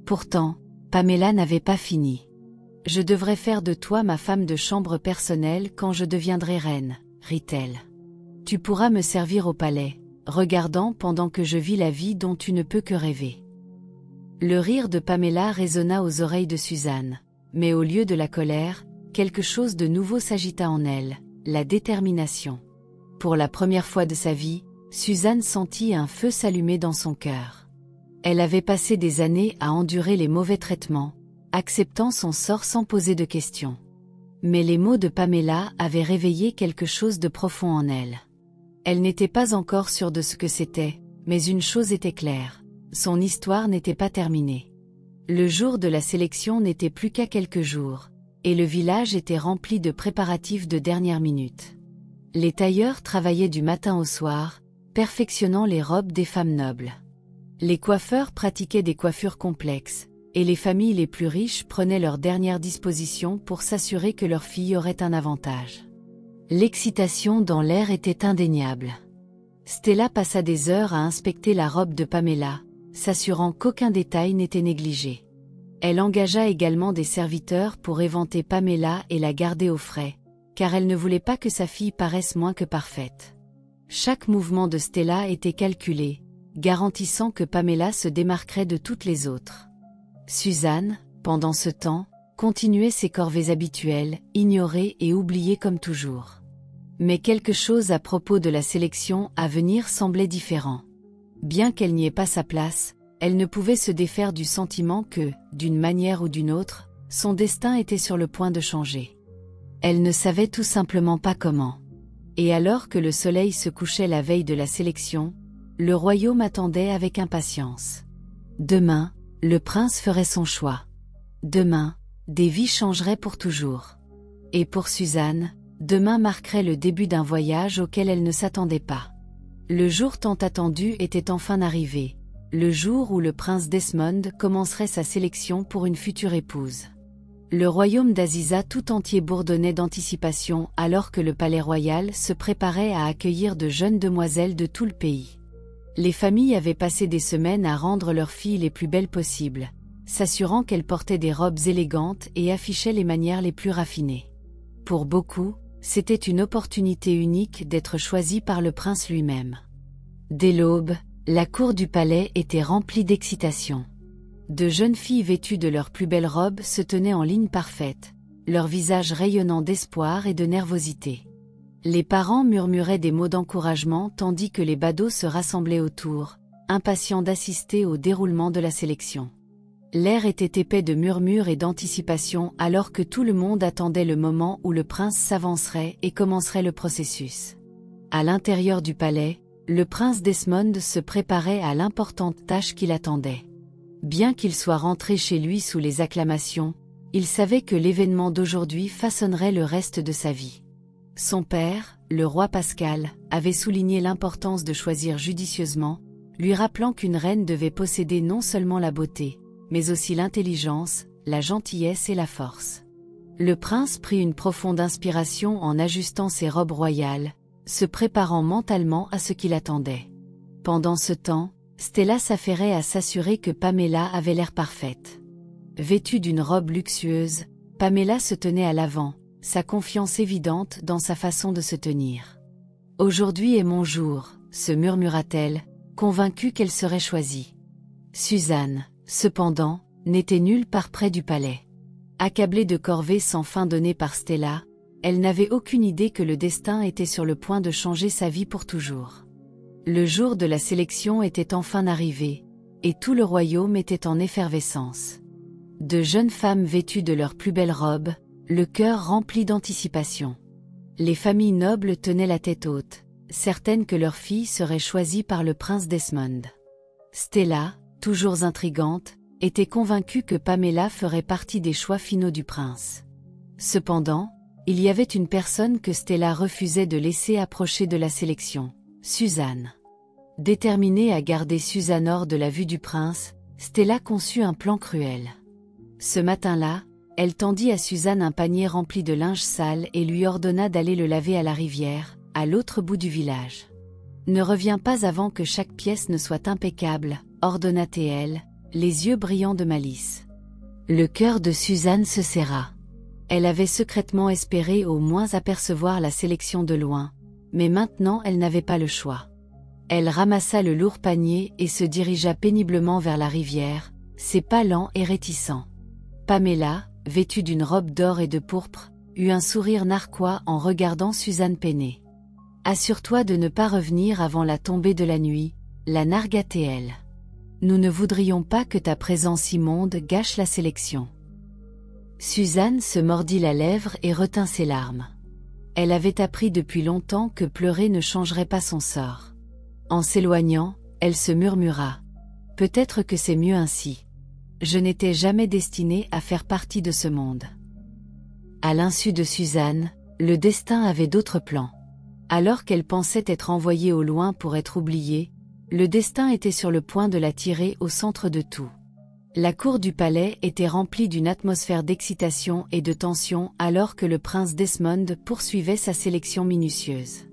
A: Pourtant, Pamela n'avait pas fini. « Je devrais faire de toi ma femme de chambre personnelle quand je deviendrai reine, » rit-elle. « Tu pourras me servir au palais, regardant pendant que je vis la vie dont tu ne peux que rêver. » Le rire de Pamela résonna aux oreilles de Suzanne, mais au lieu de la colère, quelque chose de nouveau s'agita en elle, la détermination. Pour la première fois de sa vie, Suzanne sentit un feu s'allumer dans son cœur. Elle avait passé des années à endurer les mauvais traitements, acceptant son sort sans poser de questions. Mais les mots de Pamela avaient réveillé quelque chose de profond en elle. Elle n'était pas encore sûre de ce que c'était, mais une chose était claire, son histoire n'était pas terminée. Le jour de la sélection n'était plus qu'à quelques jours, et le village était rempli de préparatifs de dernière minute. Les tailleurs travaillaient du matin au soir, perfectionnant les robes des femmes nobles. Les coiffeurs pratiquaient des coiffures complexes, et les familles les plus riches prenaient leurs dernières dispositions pour s'assurer que leurs filles auraient un avantage. L'excitation dans l'air était indéniable. Stella passa des heures à inspecter la robe de Pamela, s'assurant qu'aucun détail n'était négligé. Elle engagea également des serviteurs pour éventer Pamela et la garder au frais, car elle ne voulait pas que sa fille paraisse moins que parfaite. Chaque mouvement de Stella était calculé, garantissant que Pamela se démarquerait de toutes les autres. Suzanne, pendant ce temps, continuait ses corvées habituelles, ignorée et oubliée comme toujours. Mais quelque chose à propos de la sélection à venir semblait différent. Bien qu'elle n'y ait pas sa place, elle ne pouvait se défaire du sentiment que, d'une manière ou d'une autre, son destin était sur le point de changer. Elle ne savait tout simplement pas comment. Et alors que le soleil se couchait la veille de la sélection, le royaume attendait avec impatience. Demain, le prince ferait son choix. Demain, des vies changeraient pour toujours. Et pour Suzanne, demain marquerait le début d'un voyage auquel elle ne s'attendait pas. Le jour tant attendu était enfin arrivé, le jour où le prince Desmond commencerait sa sélection pour une future épouse. Le royaume d'Aziza tout entier bourdonnait d'anticipation alors que le palais royal se préparait à accueillir de jeunes demoiselles de tout le pays. Les familles avaient passé des semaines à rendre leurs filles les plus belles possibles, s'assurant qu'elles portaient des robes élégantes et affichaient les manières les plus raffinées. Pour beaucoup, c'était une opportunité unique d'être choisie par le prince lui-même. Dès l'aube, la cour du palais était remplie d'excitation. De jeunes filles vêtues de leurs plus belles robes se tenaient en ligne parfaite, leurs visages rayonnant d'espoir et de nervosité. Les parents murmuraient des mots d'encouragement tandis que les badauds se rassemblaient autour, impatients d'assister au déroulement de la sélection. L'air était épais de murmures et d'anticipation alors que tout le monde attendait le moment où le prince s'avancerait et commencerait le processus. À l'intérieur du palais, le prince Desmond se préparait à l'importante tâche qui l'attendait. Bien qu'il soit rentré chez lui sous les acclamations, il savait que l'événement d'aujourd'hui façonnerait le reste de sa vie. Son père, le roi Pascal, avait souligné l'importance de choisir judicieusement, lui rappelant qu'une reine devait posséder non seulement la beauté, mais aussi l'intelligence, la gentillesse et la force. Le prince prit une profonde inspiration en ajustant ses robes royales, se préparant mentalement à ce qui l'attendait. Pendant ce temps, Stella s'affairait à s'assurer que Pamela avait l'air parfaite. Vêtue d'une robe luxueuse, Pamela se tenait à l'avant, sa confiance évidente dans sa façon de se tenir. « Aujourd'hui est mon jour », se murmura-t-elle, convaincue qu'elle serait choisie. Suzanne, cependant, n'était nulle part près du palais. Accablée de corvées sans fin données par Stella, elle n'avait aucune idée que le destin était sur le point de changer sa vie pour toujours. Le jour de la sélection était enfin arrivé, et tout le royaume était en effervescence. De jeunes femmes vêtues de leurs plus belles robes, le cœur rempli d'anticipation. Les familles nobles tenaient la tête haute, certaines que leur fille serait choisie par le prince Desmond. Stella, toujours intrigante, était convaincue que Pamela ferait partie des choix finaux du prince. Cependant, il y avait une personne que Stella refusait de laisser approcher de la sélection, Suzanne. Déterminée à garder Suzanne hors de la vue du prince, Stella conçut un plan cruel. Ce matin-là, elle tendit à Suzanne un panier rempli de linge sale et lui ordonna d'aller le laver à la rivière, à l'autre bout du village. « Ne reviens pas avant que chaque pièce ne soit impeccable », ordonna-t-elle, les yeux brillants de malice. Le cœur de Suzanne se serra. Elle avait secrètement espéré au moins apercevoir la sélection de loin, mais maintenant elle n'avait pas le choix. Elle ramassa le lourd panier et se dirigea péniblement vers la rivière, ses pas lents et réticents. Pamela, vêtue d'une robe d'or et de pourpre, eut un sourire narquois en regardant Suzanne peiner. « Assure-toi de ne pas revenir avant la tombée de la nuit », la nargua-t-elle. « Nous ne voudrions pas que ta présence immonde gâche la sélection. » Suzanne se mordit la lèvre et retint ses larmes. Elle avait appris depuis longtemps que pleurer ne changerait pas son sort. En s'éloignant, elle se murmura. « Peut-être que c'est mieux ainsi. Je n'étais jamais destinée à faire partie de ce monde. » À l'insu de Suzanne, le destin avait d'autres plans. Alors qu'elle pensait être envoyée au loin pour être oubliée, le destin était sur le point de la tirer au centre de tout. La cour du palais était remplie d'une atmosphère d'excitation et de tension alors que le prince Desmond poursuivait sa sélection minutieuse.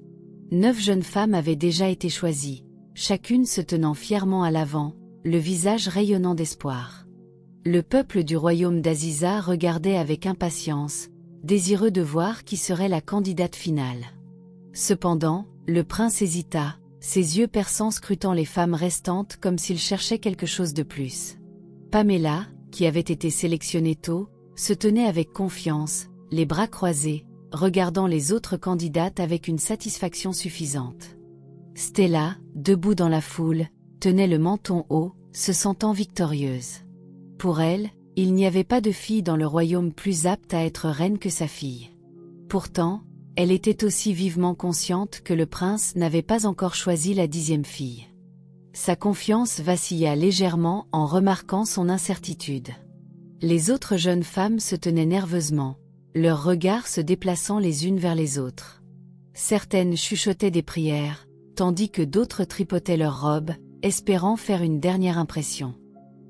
A: 9 jeunes femmes avaient déjà été choisies, chacune se tenant fièrement à l'avant, le visage rayonnant d'espoir. Le peuple du royaume d'Aziza regardait avec impatience, désireux de voir qui serait la candidate finale. Cependant, le prince hésita, ses yeux perçants scrutant les femmes restantes comme s'il cherchait quelque chose de plus. Pamela, qui avait été sélectionnée tôt, se tenait avec confiance, les bras croisés, regardant les autres candidates avec une satisfaction suffisante. Stella, debout dans la foule, tenait le menton haut, se sentant victorieuse. Pour elle, il n'y avait pas de fille dans le royaume plus apte à être reine que sa fille. Pourtant, elle était aussi vivement consciente que le prince n'avait pas encore choisi la 10e fille. Sa confiance vacilla légèrement en remarquant son incertitude. Les autres jeunes femmes se tenaient nerveusement, leurs regards se déplaçant les unes vers les autres. Certaines chuchotaient des prières, tandis que d'autres tripotaient leurs robes, espérant faire une dernière impression.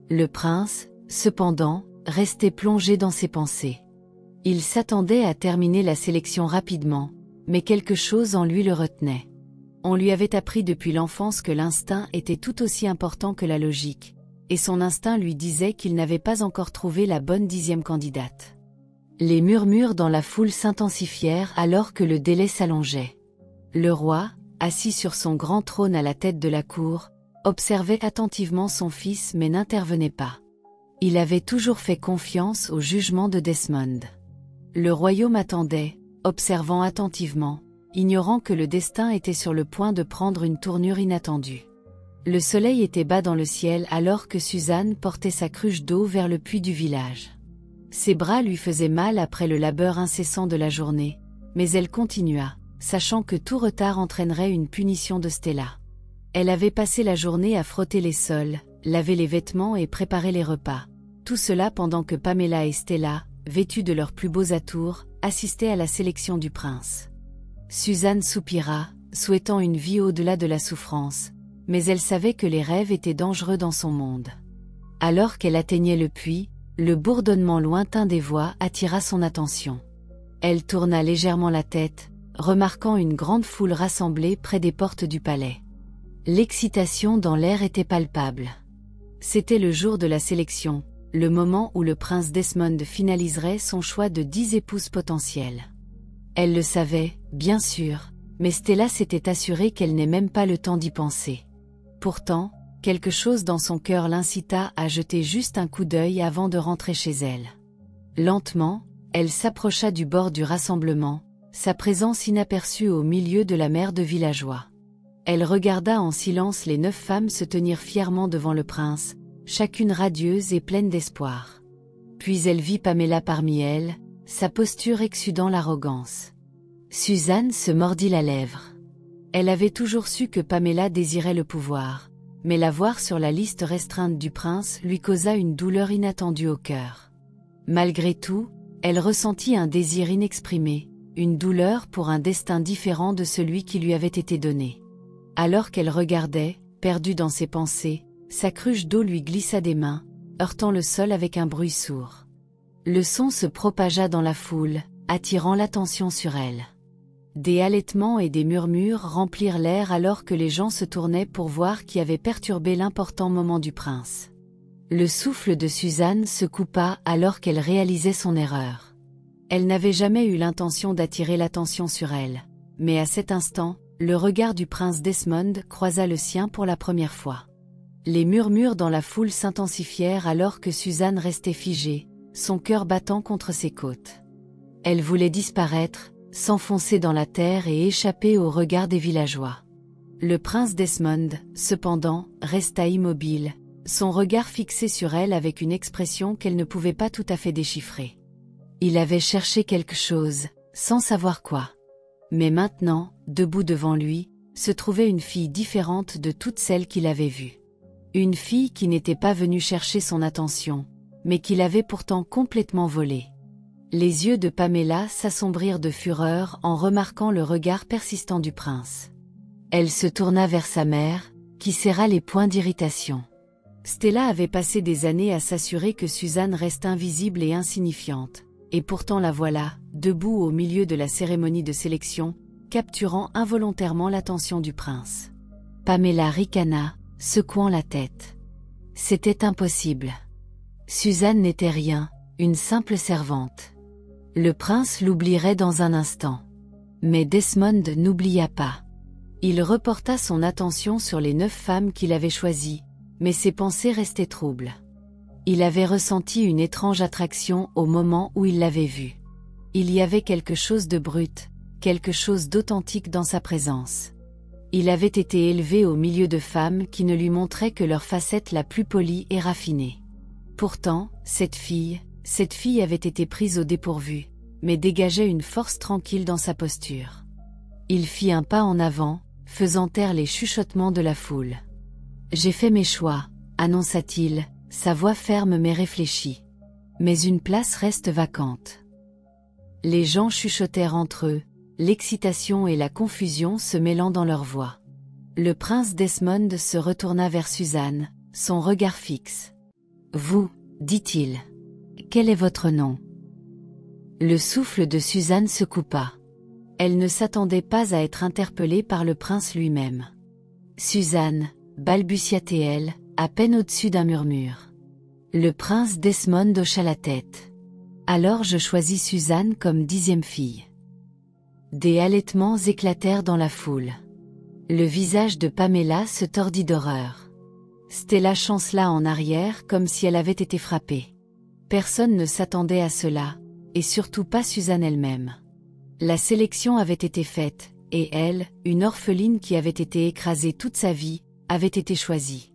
A: Le prince, cependant, restait plongé dans ses pensées. Il s'attendait à terminer la sélection rapidement, mais quelque chose en lui le retenait. On lui avait appris depuis l'enfance que l'instinct était tout aussi important que la logique, et son instinct lui disait qu'il n'avait pas encore trouvé la bonne 10e candidate. Les murmures dans la foule s'intensifièrent alors que le délai s'allongeait. Le roi, assis sur son grand trône à la tête de la cour, observait attentivement son fils mais n'intervenait pas. Il avait toujours fait confiance au jugement de Desmond. Le royaume attendait, observant attentivement, ignorant que le destin était sur le point de prendre une tournure inattendue. Le soleil était bas dans le ciel alors que Suzanne portait sa cruche d'eau vers le puits du village. Ses bras lui faisaient mal après le labeur incessant de la journée, mais elle continua, sachant que tout retard entraînerait une punition de Stella. Elle avait passé la journée à frotter les sols, laver les vêtements et préparer les repas. Tout cela pendant que Pamela et Stella, vêtues de leurs plus beaux atours, assistaient à la sélection du prince. Suzanne soupira, souhaitant une vie au-delà de la souffrance, mais elle savait que les rêves étaient dangereux dans son monde. Alors qu'elle atteignait le puits, le bourdonnement lointain des voix attira son attention. Elle tourna légèrement la tête, remarquant une grande foule rassemblée près des portes du palais. L'excitation dans l'air était palpable. C'était le jour de la sélection, le moment où le prince Desmond finaliserait son choix de 10 épouses potentielles. Elle le savait, bien sûr, mais Stella s'était assurée qu'elle n'ait même pas le temps d'y penser. Pourtant, quelque chose dans son cœur l'incita à jeter juste un coup d'œil avant de rentrer chez elle. Lentement, elle s'approcha du bord du rassemblement, sa présence inaperçue au milieu de la mer de villageois. Elle regarda en silence les 9 femmes se tenir fièrement devant le prince, chacune radieuse et pleine d'espoir. Puis elle vit Pamela parmi elles, sa posture exsudant l'arrogance. Suzanne se mordit la lèvre. Elle avait toujours su que Pamela désirait le pouvoir, mais la voir sur la liste restreinte du prince lui causa une douleur inattendue au cœur. Malgré tout, elle ressentit un désir inexprimé, une douleur pour un destin différent de celui qui lui avait été donné. Alors qu'elle regardait, perdue dans ses pensées, sa cruche d'eau lui glissa des mains, heurtant le sol avec un bruit sourd. Le son se propagea dans la foule, attirant l'attention sur elle. Des halètements et des murmures remplirent l'air alors que les gens se tournaient pour voir qui avait perturbé l'important moment du prince. Le souffle de Suzanne se coupa alors qu'elle réalisait son erreur. Elle n'avait jamais eu l'intention d'attirer l'attention sur elle, mais à cet instant, le regard du prince Desmond croisa le sien pour la première fois. Les murmures dans la foule s'intensifièrent alors que Suzanne restait figée, son cœur battant contre ses côtes. Elle voulait disparaître, s'enfoncer dans la terre et échapper au regard des villageois. Le prince Desmond, cependant, resta immobile, son regard fixé sur elle avec une expression qu'elle ne pouvait pas tout à fait déchiffrer. Il avait cherché quelque chose, sans savoir quoi. Mais maintenant, debout devant lui, se trouvait une fille différente de toutes celles qu'il avait vues. Une fille qui n'était pas venue chercher son attention, mais qui l'avait pourtant complètement volée. Les yeux de Pamela s'assombrirent de fureur en remarquant le regard persistant du prince. Elle se tourna vers sa mère, qui serra les poings d'irritation. Stella avait passé des années à s'assurer que Suzanne reste invisible et insignifiante, et pourtant la voilà, debout au milieu de la cérémonie de sélection, capturant involontairement l'attention du prince. Pamela ricana, secouant la tête. C'était impossible. Suzanne n'était rien, une simple servante. Le prince l'oublierait dans un instant. Mais Desmond n'oublia pas. Il reporta son attention sur les 9 femmes qu'il avait choisies, mais ses pensées restaient troubles. Il avait ressenti une étrange attraction au moment où il l'avait vue. Il y avait quelque chose de brut, quelque chose d'authentique dans sa présence. Il avait été élevé au milieu de femmes qui ne lui montraient que leur facette la plus polie et raffinée. Pourtant, cette fille avait été prise au dépourvu, mais dégageait une force tranquille dans sa posture. Il fit un pas en avant, faisant taire les chuchotements de la foule. « J'ai fait mes choix », annonça-t-il, sa voix ferme mais réfléchie. « Mais une place reste vacante. » Les gens chuchotèrent entre eux, l'excitation et la confusion se mêlant dans leurs voix. Le prince Desmond se retourna vers Suzanne, son regard fixe. « Vous, dit-il. Quel est votre nom ?» Le souffle de Suzanne se coupa. Elle ne s'attendait pas à être interpellée par le prince lui-même. « Suzanne, balbutia-t-elle, à peine au-dessus d'un murmure. Le prince Desmond hocha la tête. « Alors je choisis Suzanne comme 10e fille. » Des halètements éclatèrent dans la foule. Le visage de Pamela se tordit d'horreur. Stella chancela en arrière comme si elle avait été frappée. Personne ne s'attendait à cela, et surtout pas Suzanne elle-même. La sélection avait été faite, et elle, une orpheline qui avait été écrasée toute sa vie, avait été choisie.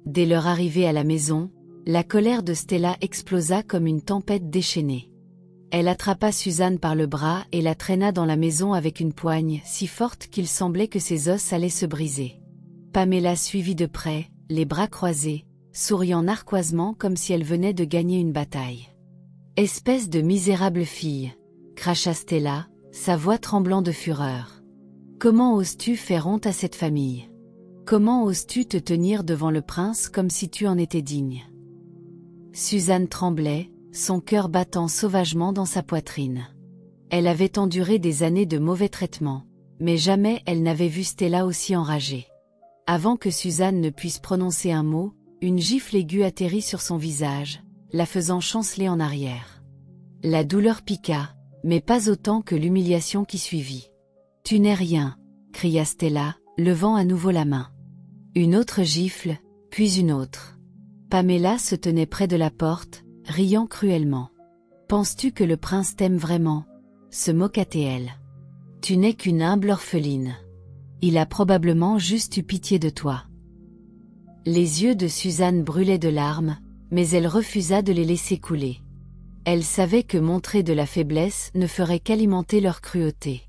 A: Dès leur arrivée à la maison, la colère de Stella explosa comme une tempête déchaînée. Elle attrapa Suzanne par le bras et la traîna dans la maison avec une poigne si forte qu'il semblait que ses os allaient se briser. Pamela suivit de près, les bras croisés, souriant narquoisement comme si elle venait de gagner une bataille. « Espèce de misérable fille !» cracha Stella, sa voix tremblant de fureur. « Comment oses-tu faire honte à cette famille? Comment oses-tu te tenir devant le prince comme si tu en étais digne ?» Suzanne tremblait, son cœur battant sauvagement dans sa poitrine. Elle avait enduré des années de mauvais traitements, mais jamais elle n'avait vu Stella aussi enragée. Avant que Suzanne ne puisse prononcer un mot, une gifle aiguë atterrit sur son visage, la faisant chanceler en arrière. La douleur piqua, mais pas autant que l'humiliation qui suivit. « Tu n'es rien !» cria Stella, levant à nouveau la main. Une autre gifle, puis une autre. Pamela se tenait près de la porte, riant cruellement. « Penses-tu que le prince t'aime vraiment ?» se moqua-t-elle. « Tu n'es qu'une humble orpheline. Il a probablement juste eu pitié de toi. » Les yeux de Suzanne brûlaient de larmes, mais elle refusa de les laisser couler. Elle savait que montrer de la faiblesse ne ferait qu'alimenter leur cruauté.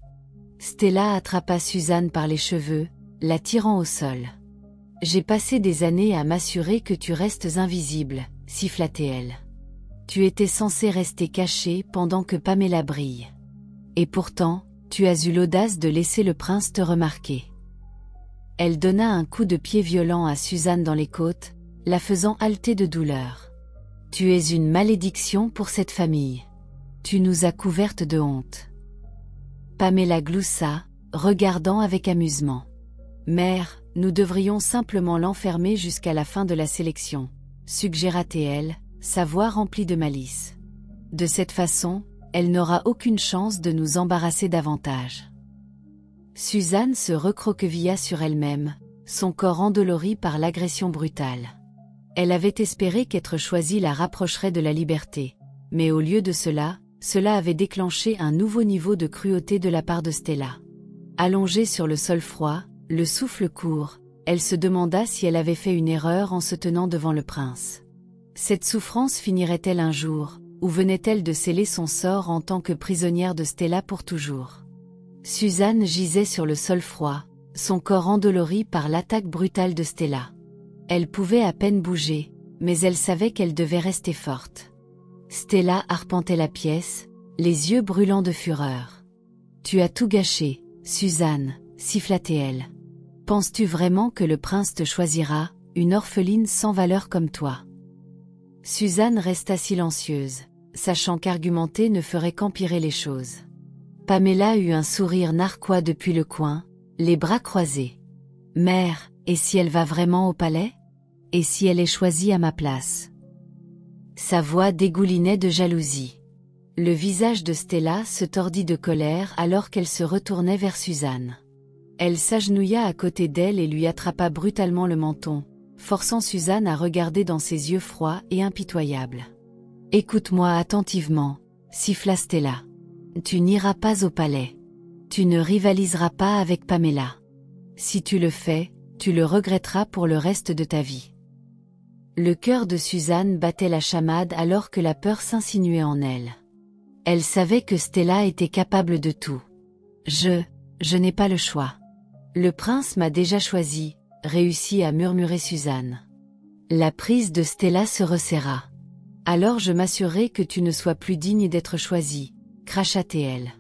A: Stella attrapa Suzanne par les cheveux, la tirant au sol. « J'ai passé des années à m'assurer que tu restes invisible, » siffla-t-elle. « Tu étais censé rester caché pendant que Pamela brille. Et pourtant, tu as eu l'audace de laisser le prince te remarquer. » Elle donna un coup de pied violent à Suzanne dans les côtes, la faisant halter de douleur. « Tu es une malédiction pour cette famille. Tu nous as couvertes de honte. » Pamela gloussa, regardant avec amusement. « Mère, nous devrions simplement l'enfermer jusqu'à la fin de la sélection, » suggéra-t-elle, sa voix remplie de malice. « De cette façon, elle n'aura aucune chance de nous embarrasser davantage. » Suzanne se recroquevilla sur elle-même, son corps endolori par l'agression brutale. Elle avait espéré qu'être choisie la rapprocherait de la liberté, mais au lieu de cela, cela avait déclenché un nouveau niveau de cruauté de la part de Stella. Allongée sur le sol froid, le souffle court, elle se demanda si elle avait fait une erreur en se tenant devant le prince. Cette souffrance finirait-elle un jour, ou venait-elle de sceller son sort en tant que prisonnière de Stella pour toujours? Suzanne gisait sur le sol froid, son corps endolori par l'attaque brutale de Stella. Elle pouvait à peine bouger, mais elle savait qu'elle devait rester forte. Stella arpentait la pièce, les yeux brûlants de fureur. « Tu as tout gâché, Suzanne, » siffla-t-elle. « Penses-tu vraiment que le prince te choisira, une orpheline sans valeur comme toi ?» Suzanne resta silencieuse, sachant qu'argumenter ne ferait qu'empirer les choses. Pamela eut un sourire narquois depuis le coin, les bras croisés. « Mère, et si elle va vraiment au palais? Et si elle est choisie à ma place ?» Sa voix dégoulinait de jalousie. Le visage de Stella se tordit de colère alors qu'elle se retournait vers Suzanne. Elle s'agenouilla à côté d'elle et lui attrapa brutalement le menton, forçant Suzanne à regarder dans ses yeux froids et impitoyables. « Écoute-moi attentivement, » siffla Stella. « Tu n'iras pas au palais. Tu ne rivaliseras pas avec Pamela. Si tu le fais, tu le regretteras pour le reste de ta vie. » Le cœur de Suzanne battait la chamade alors que la peur s'insinuait en elle. Elle savait que Stella était capable de tout. « Je n'ai pas le choix. Le prince m'a déjà choisi, » réussit à murmurer Suzanne. La prise de Stella se resserra. « Alors je m'assurerai que tu ne sois plus digne d'être choisie, » cracha-t-elle.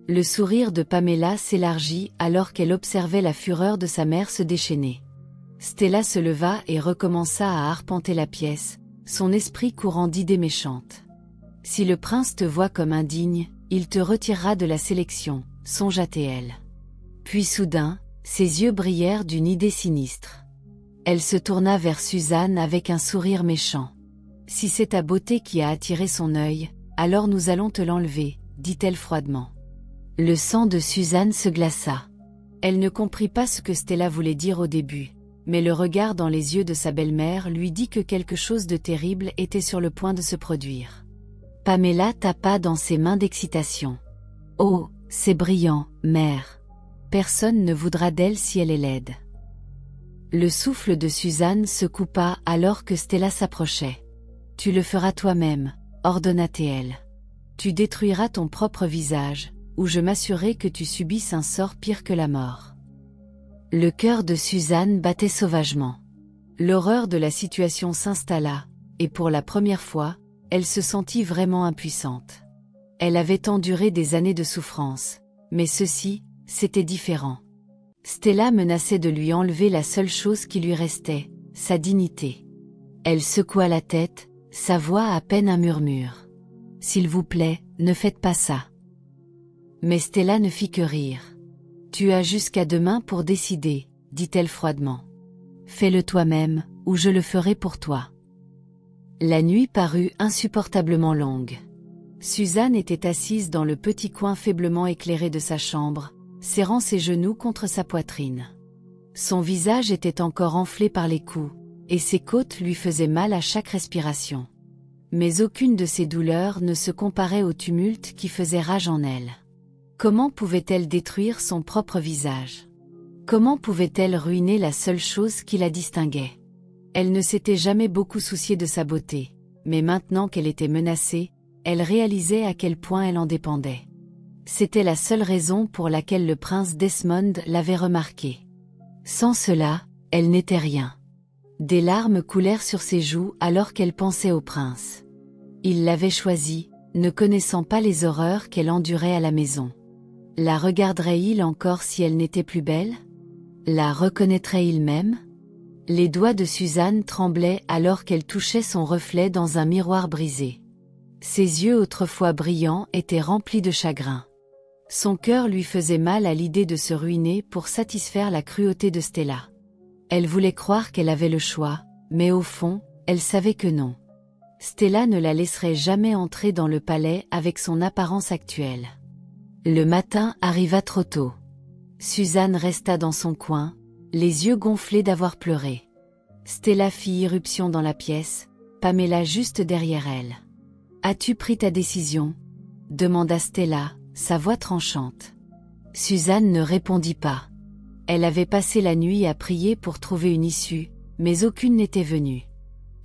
A: Le sourire de Pamela s'élargit alors qu'elle observait la fureur de sa mère se déchaîner. Stella se leva et recommença à arpenter la pièce, son esprit courant d'idées méchantes. « Si le prince te voit comme indigne, il te retirera de la sélection, » songea-t-elle. Puis soudain, ses yeux brillèrent d'une idée sinistre. Elle se tourna vers Suzanne avec un sourire méchant. « Si c'est ta beauté qui a attiré son œil, alors nous allons te l'enlever, » dit-elle froidement. Le sang de Suzanne se glaça. Elle ne comprit pas ce que Stella voulait dire au début, mais le regard dans les yeux de sa belle-mère lui dit que quelque chose de terrible était sur le point de se produire. Pamela tapa dans ses mains d'excitation. « Oh, c'est brillant, mère. Personne ne voudra d'elle si elle est laide. Le souffle de Suzanne se coupa alors que Stella s'approchait. Tu le feras toi-même, ordonna Théel. Tu détruiras ton propre visage, ou je m'assurerai que tu subisses un sort pire que la mort. Le cœur de Suzanne battait sauvagement. L'horreur de la situation s'installa, et pour la première fois, elle se sentit vraiment impuissante. Elle avait enduré des années de souffrance, mais ceci, c'était différent. Stella menaçait de lui enlever la seule chose qui lui restait, sa dignité. Elle secoua la tête, sa voix à peine un murmure. « S'il vous plaît, ne faites pas ça. » Mais Stella ne fit que rire. « Tu as jusqu'à demain pour décider, » dit-elle froidement. « Fais-le toi-même, ou je le ferai pour toi. » La nuit parut insupportablement longue. Suzanne était assise dans le petit coin faiblement éclairé de sa chambre, serrant ses genoux contre sa poitrine. Son visage était encore enflé par les coups, et ses côtes lui faisaient mal à chaque respiration. Mais aucune de ces douleurs ne se comparait au tumulte qui faisait rage en elle. Comment pouvait-elle détruire son propre visage? Comment pouvait-elle ruiner la seule chose qui la distinguait? Elle ne s'était jamais beaucoup souciée de sa beauté, mais maintenant qu'elle était menacée, elle réalisait à quel point elle en dépendait. C'était la seule raison pour laquelle le prince Desmond l'avait remarquée. Sans cela, elle n'était rien. Des larmes coulèrent sur ses joues alors qu'elle pensait au prince. Il l'avait choisie, ne connaissant pas les horreurs qu'elle endurait à la maison. La regarderait-il encore si elle n'était plus belle? La reconnaîtrait-il même? Les doigts de Suzanne tremblaient alors qu'elle touchait son reflet dans un miroir brisé. Ses yeux autrefois brillants étaient remplis de chagrin. Son cœur lui faisait mal à l'idée de se ruiner pour satisfaire la cruauté de Stella. Elle voulait croire qu'elle avait le choix, mais au fond, elle savait que non. Stella ne la laisserait jamais entrer dans le palais avec son apparence actuelle. Le matin arriva trop tôt. Suzanne resta dans son coin, les yeux gonflés d'avoir pleuré. Stella fit irruption dans la pièce, Pamela juste derrière elle. « As-tu pris ta décision ?» demanda Stella, sa voix tranchante. Suzanne ne répondit pas. Elle avait passé la nuit à prier pour trouver une issue, mais aucune n'était venue.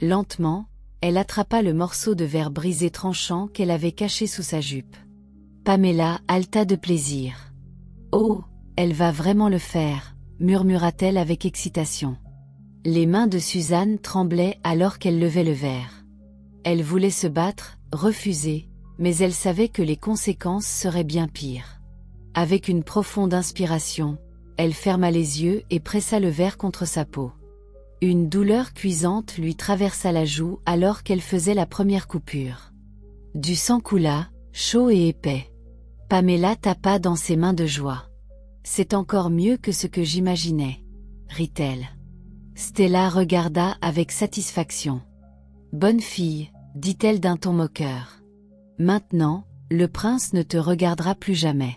A: Lentement, elle attrapa le morceau de verre brisé tranchant qu'elle avait caché sous sa jupe. Pamela haleta de plaisir. « Oh, elle va vraiment le faire !» murmura-t-elle avec excitation. Les mains de Suzanne tremblaient alors qu'elle levait le verre. Elle voulait se battre, refuser, mais elle savait que les conséquences seraient bien pires. Avec une profonde inspiration, elle ferma les yeux et pressa le verre contre sa peau. Une douleur cuisante lui traversa la joue alors qu'elle faisait la première coupure. Du sang coula, chaud et épais. Pamela tapa dans ses mains de joie. « C'est encore mieux que ce que j'imaginais, » rit-elle. Stella regarda avec satisfaction. « Bonne fille, » dit-elle d'un ton moqueur. « Maintenant, le prince ne te regardera plus jamais. »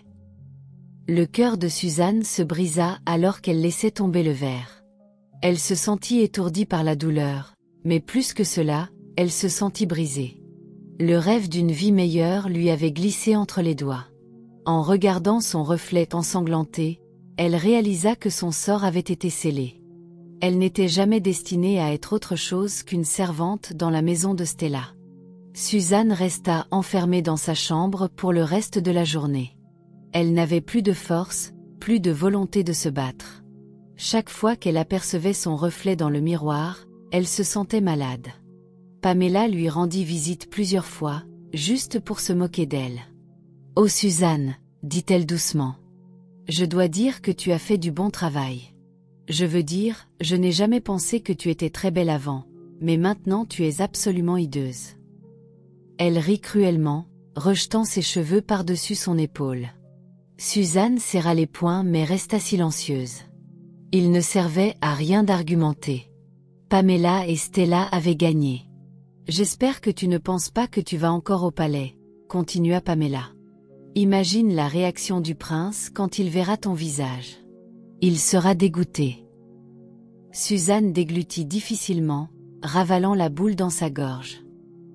A: Le cœur de Suzanne se brisa alors qu'elle laissait tomber le verre. Elle se sentit étourdie par la douleur, mais plus que cela, elle se sentit brisée. Le rêve d'une vie meilleure lui avait glissé entre les doigts. En regardant son reflet ensanglanté, elle réalisa que son sort avait été scellé. Elle n'était jamais destinée à être autre chose qu'une servante dans la maison de Stella. Suzanne resta enfermée dans sa chambre pour le reste de la journée. Elle n'avait plus de force, plus de volonté de se battre. Chaque fois qu'elle apercevait son reflet dans le miroir, elle se sentait malade. Pamela lui rendit visite plusieurs fois, juste pour se moquer d'elle. « Oh Suzanne, » dit-elle doucement. « Je dois dire que tu as fait du bon travail. Je veux dire, je n'ai jamais pensé que tu étais très belle avant, mais maintenant tu es absolument hideuse. » Elle rit cruellement, rejetant ses cheveux par-dessus son épaule. Suzanne serra les poings mais resta silencieuse. Il ne servait à rien d'argumenter. Pamela et Stella avaient gagné. « J'espère que tu ne penses pas que tu vas encore au palais, » continua Pamela. « Imagine la réaction du prince quand il verra ton visage. Il sera dégoûté. » Suzanne déglutit difficilement, ravalant la boule dans sa gorge.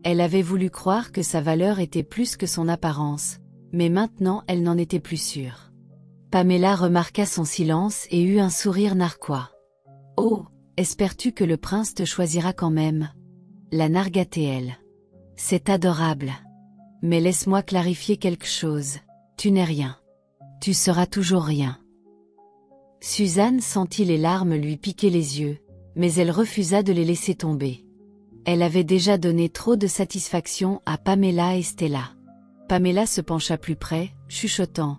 A: Elle avait voulu croire que sa valeur était plus que son apparence, mais maintenant elle n'en était plus sûre. Paméla remarqua son silence et eut un sourire narquois. « Oh, espères-tu que le prince te choisira quand même ?» la nargata-t-elle. « C'est adorable. Mais laisse-moi clarifier quelque chose. Tu n'es rien. Tu seras toujours rien. » Suzanne sentit les larmes lui piquer les yeux, mais elle refusa de les laisser tomber. Elle avait déjà donné trop de satisfaction à Paméla et Stella. Paméla se pencha plus près, chuchotant.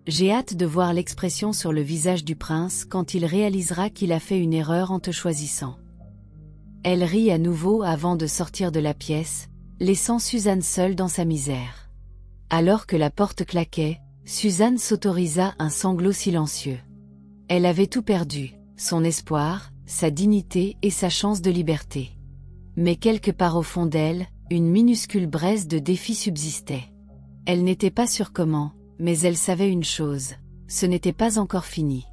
A: « J'ai hâte de voir l'expression sur le visage du prince quand il réalisera qu'il a fait une erreur en te choisissant. » Elle rit à nouveau avant de sortir de la pièce, laissant Suzanne seule dans sa misère. Alors que la porte claquait, Suzanne s'autorisa un sanglot silencieux. Elle avait tout perdu, son espoir, sa dignité et sa chance de liberté. Mais quelque part au fond d'elle, une minuscule braise de défi subsistait. Elle n'était pas sûre comment, mais elle savait une chose, ce n'était pas encore fini.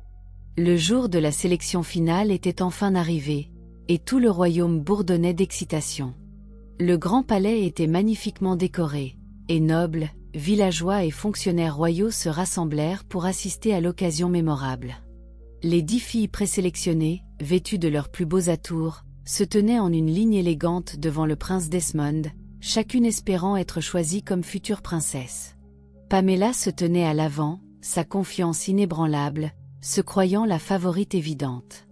A: Le jour de la sélection finale était enfin arrivé, et tout le royaume bourdonnait d'excitation. Le grand palais était magnifiquement décoré, et nobles, villageois et fonctionnaires royaux se rassemblèrent pour assister à l'occasion mémorable. Les 10 filles présélectionnées, vêtues de leurs plus beaux atours, se tenaient en une ligne élégante devant le prince Desmond, chacune espérant être choisie comme future princesse. Paméla se tenait à l'avant, sa confiance inébranlable, se croyant la favorite évidente.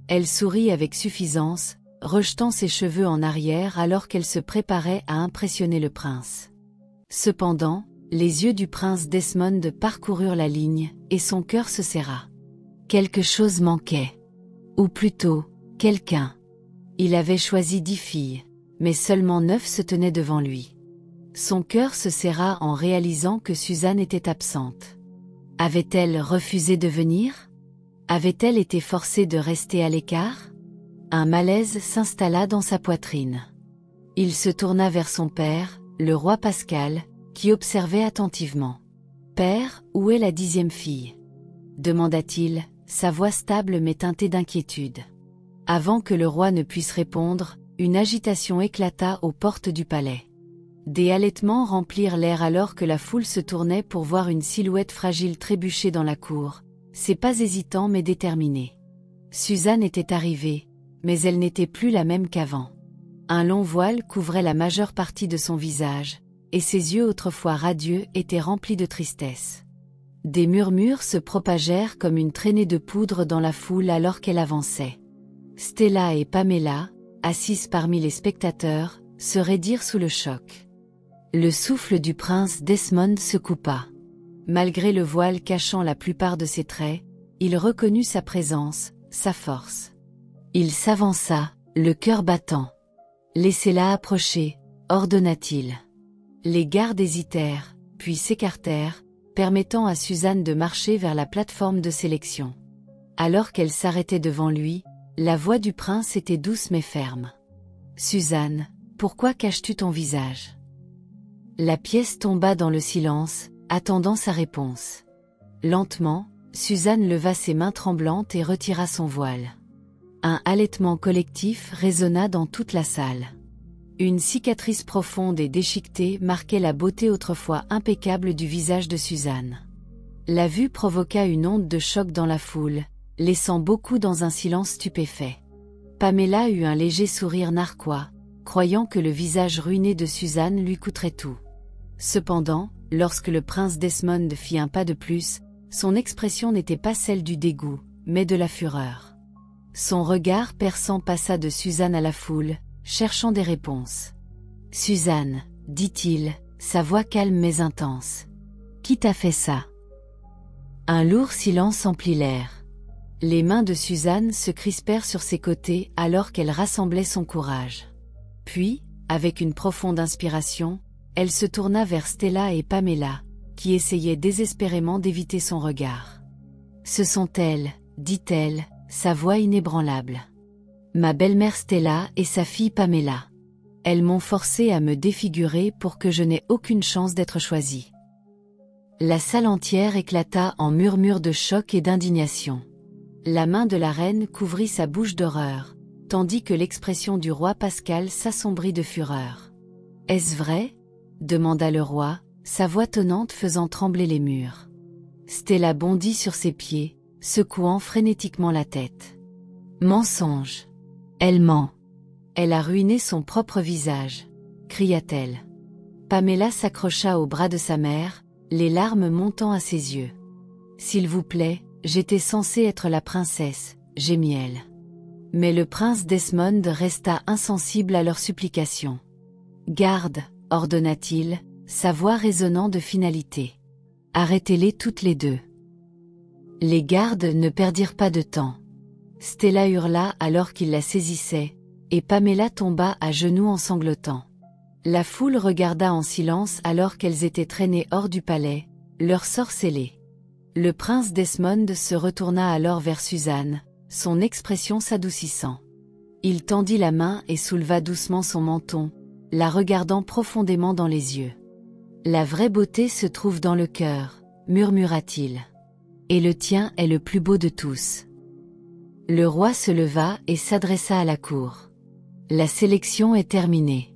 A: Elle sourit avec suffisance, rejetant ses cheveux en arrière alors qu'elle se préparait à impressionner le prince. Cependant, les yeux du prince Desmond parcoururent la ligne, et son cœur se serra. Quelque chose manquait. Ou plutôt, quelqu'un. Il avait choisi 10 filles, mais seulement 9 se tenaient devant lui. Son cœur se serra en réalisant que Suzanne était absente. Avait-elle refusé de venir? Avait-elle été forcée de rester à l'écart? Un malaise s'installa dans sa poitrine. Il se tourna vers son père, le roi Pascal, qui observait attentivement. « Père, où est la 10e fille ?» demanda-t-il, sa voix stable mais teintée d'inquiétude. Avant que le roi ne puisse répondre, une agitation éclata aux portes du palais. Des halètements remplirent l'air alors que la foule se tournait pour voir une silhouette fragile trébucher dans la cour, ses pas hésitants mais déterminés. Suzanne était arrivée, mais elle n'était plus la même qu'avant. Un long voile couvrait la majeure partie de son visage, et ses yeux autrefois radieux étaient remplis de tristesse. Des murmures se propagèrent comme une traînée de poudre dans la foule alors qu'elle avançait. Stella et Paméla, assises parmi les spectateurs, se raidirent sous le choc. Le souffle du prince Desmond se coupa. Malgré le voile cachant la plupart de ses traits, il reconnut sa présence, sa force. Il s'avança, le cœur battant. « Laissez-la approcher », ordonna-t-il. Les gardes hésitèrent, puis s'écartèrent, permettant à Suzanne de marcher vers la plateforme de sélection. Alors qu'elle s'arrêtait devant lui, la voix du prince était douce mais ferme. « Suzanne, pourquoi caches-tu ton visage ?» La pièce tomba dans le silence, attendant sa réponse. Lentement, Suzanne leva ses mains tremblantes et retira son voile. Un halètement collectif résonna dans toute la salle. Une cicatrice profonde et déchiquetée marquait la beauté autrefois impeccable du visage de Suzanne. La vue provoqua une onde de choc dans la foule, laissant beaucoup dans un silence stupéfait. Paméla eut un léger sourire narquois, croyant que le visage ruiné de Suzanne lui coûterait tout. Cependant, lorsque le prince Desmond fit un pas de plus, son expression n'était pas celle du dégoût, mais de la fureur. Son regard perçant passa de Suzanne à la foule, cherchant des réponses. « Suzanne, dit-il, sa voix calme mais intense. Qui t'a fait ça ?» Un lourd silence emplit l'air. Les mains de Suzanne se crispèrent sur ses côtés alors qu'elle rassemblait son courage. Puis, avec une profonde inspiration, elle se tourna vers Stella et Paméla, qui essayaient désespérément d'éviter son regard. « Ce sont elles, dit-elle, sa voix inébranlable. Ma belle-mère Stella et sa fille Paméla. Elles m'ont forcée à me défigurer pour que je n'ai aucune chance d'être choisie. » La salle entière éclata en murmures de choc et d'indignation. La main de la reine couvrit sa bouche d'horreur, tandis que l'expression du roi Pascal s'assombrit de fureur. « Est-ce vrai ?» demanda le roi, sa voix tonnante faisant trembler les murs. « Stella bondit sur ses pieds, secouant frénétiquement la tête. Mensonge. Elle ment. Elle a ruiné son propre visage, cria-t-elle. Pamela s'accrocha au bras de sa mère, les larmes montant à ses yeux. S'il vous plaît, j'étais censée être la princesse, gémit-elle. Mais le prince Desmond resta insensible à leurs supplications. Garde, ordonna-t-il, sa voix résonnant de finalité. Arrêtez-les toutes les deux. Les gardes ne perdirent pas de temps. Stella hurla alors qu'il la saisissait, et Pamela tomba à genoux en sanglotant. La foule regarda en silence alors qu'elles étaient traînées hors du palais, leur sort scellé. Le prince Desmond se retourna alors vers Suzanne, son expression s'adoucissant. Il tendit la main et souleva doucement son menton, la regardant profondément dans les yeux. La vraie beauté se trouve dans le cœur, murmura-t-il. Et le tien est le plus beau de tous. Le roi se leva et s'adressa à la cour. La sélection est terminée.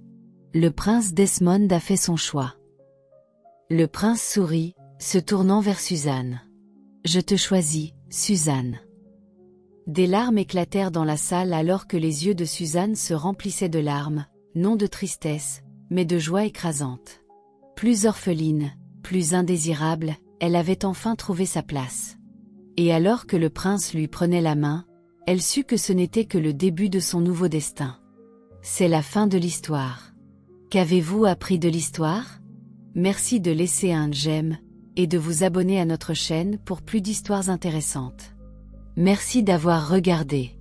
A: Le prince Desmond a fait son choix. Le prince sourit, se tournant vers Suzanne. Je te choisis, Suzanne. Des larmes éclatèrent dans la salle alors que les yeux de Suzanne se remplissaient de larmes, non de tristesse, mais de joie écrasante. Plus orpheline, plus indésirable, elle avait enfin trouvé sa place. Et alors que le prince lui prenait la main, elle sut que ce n'était que le début de son nouveau destin. C'est la fin de l'histoire. Qu'avez-vous appris de l'histoire? Merci de laisser un j'aime, et de vous abonner à notre chaîne pour plus d'histoires intéressantes. Merci d'avoir regardé.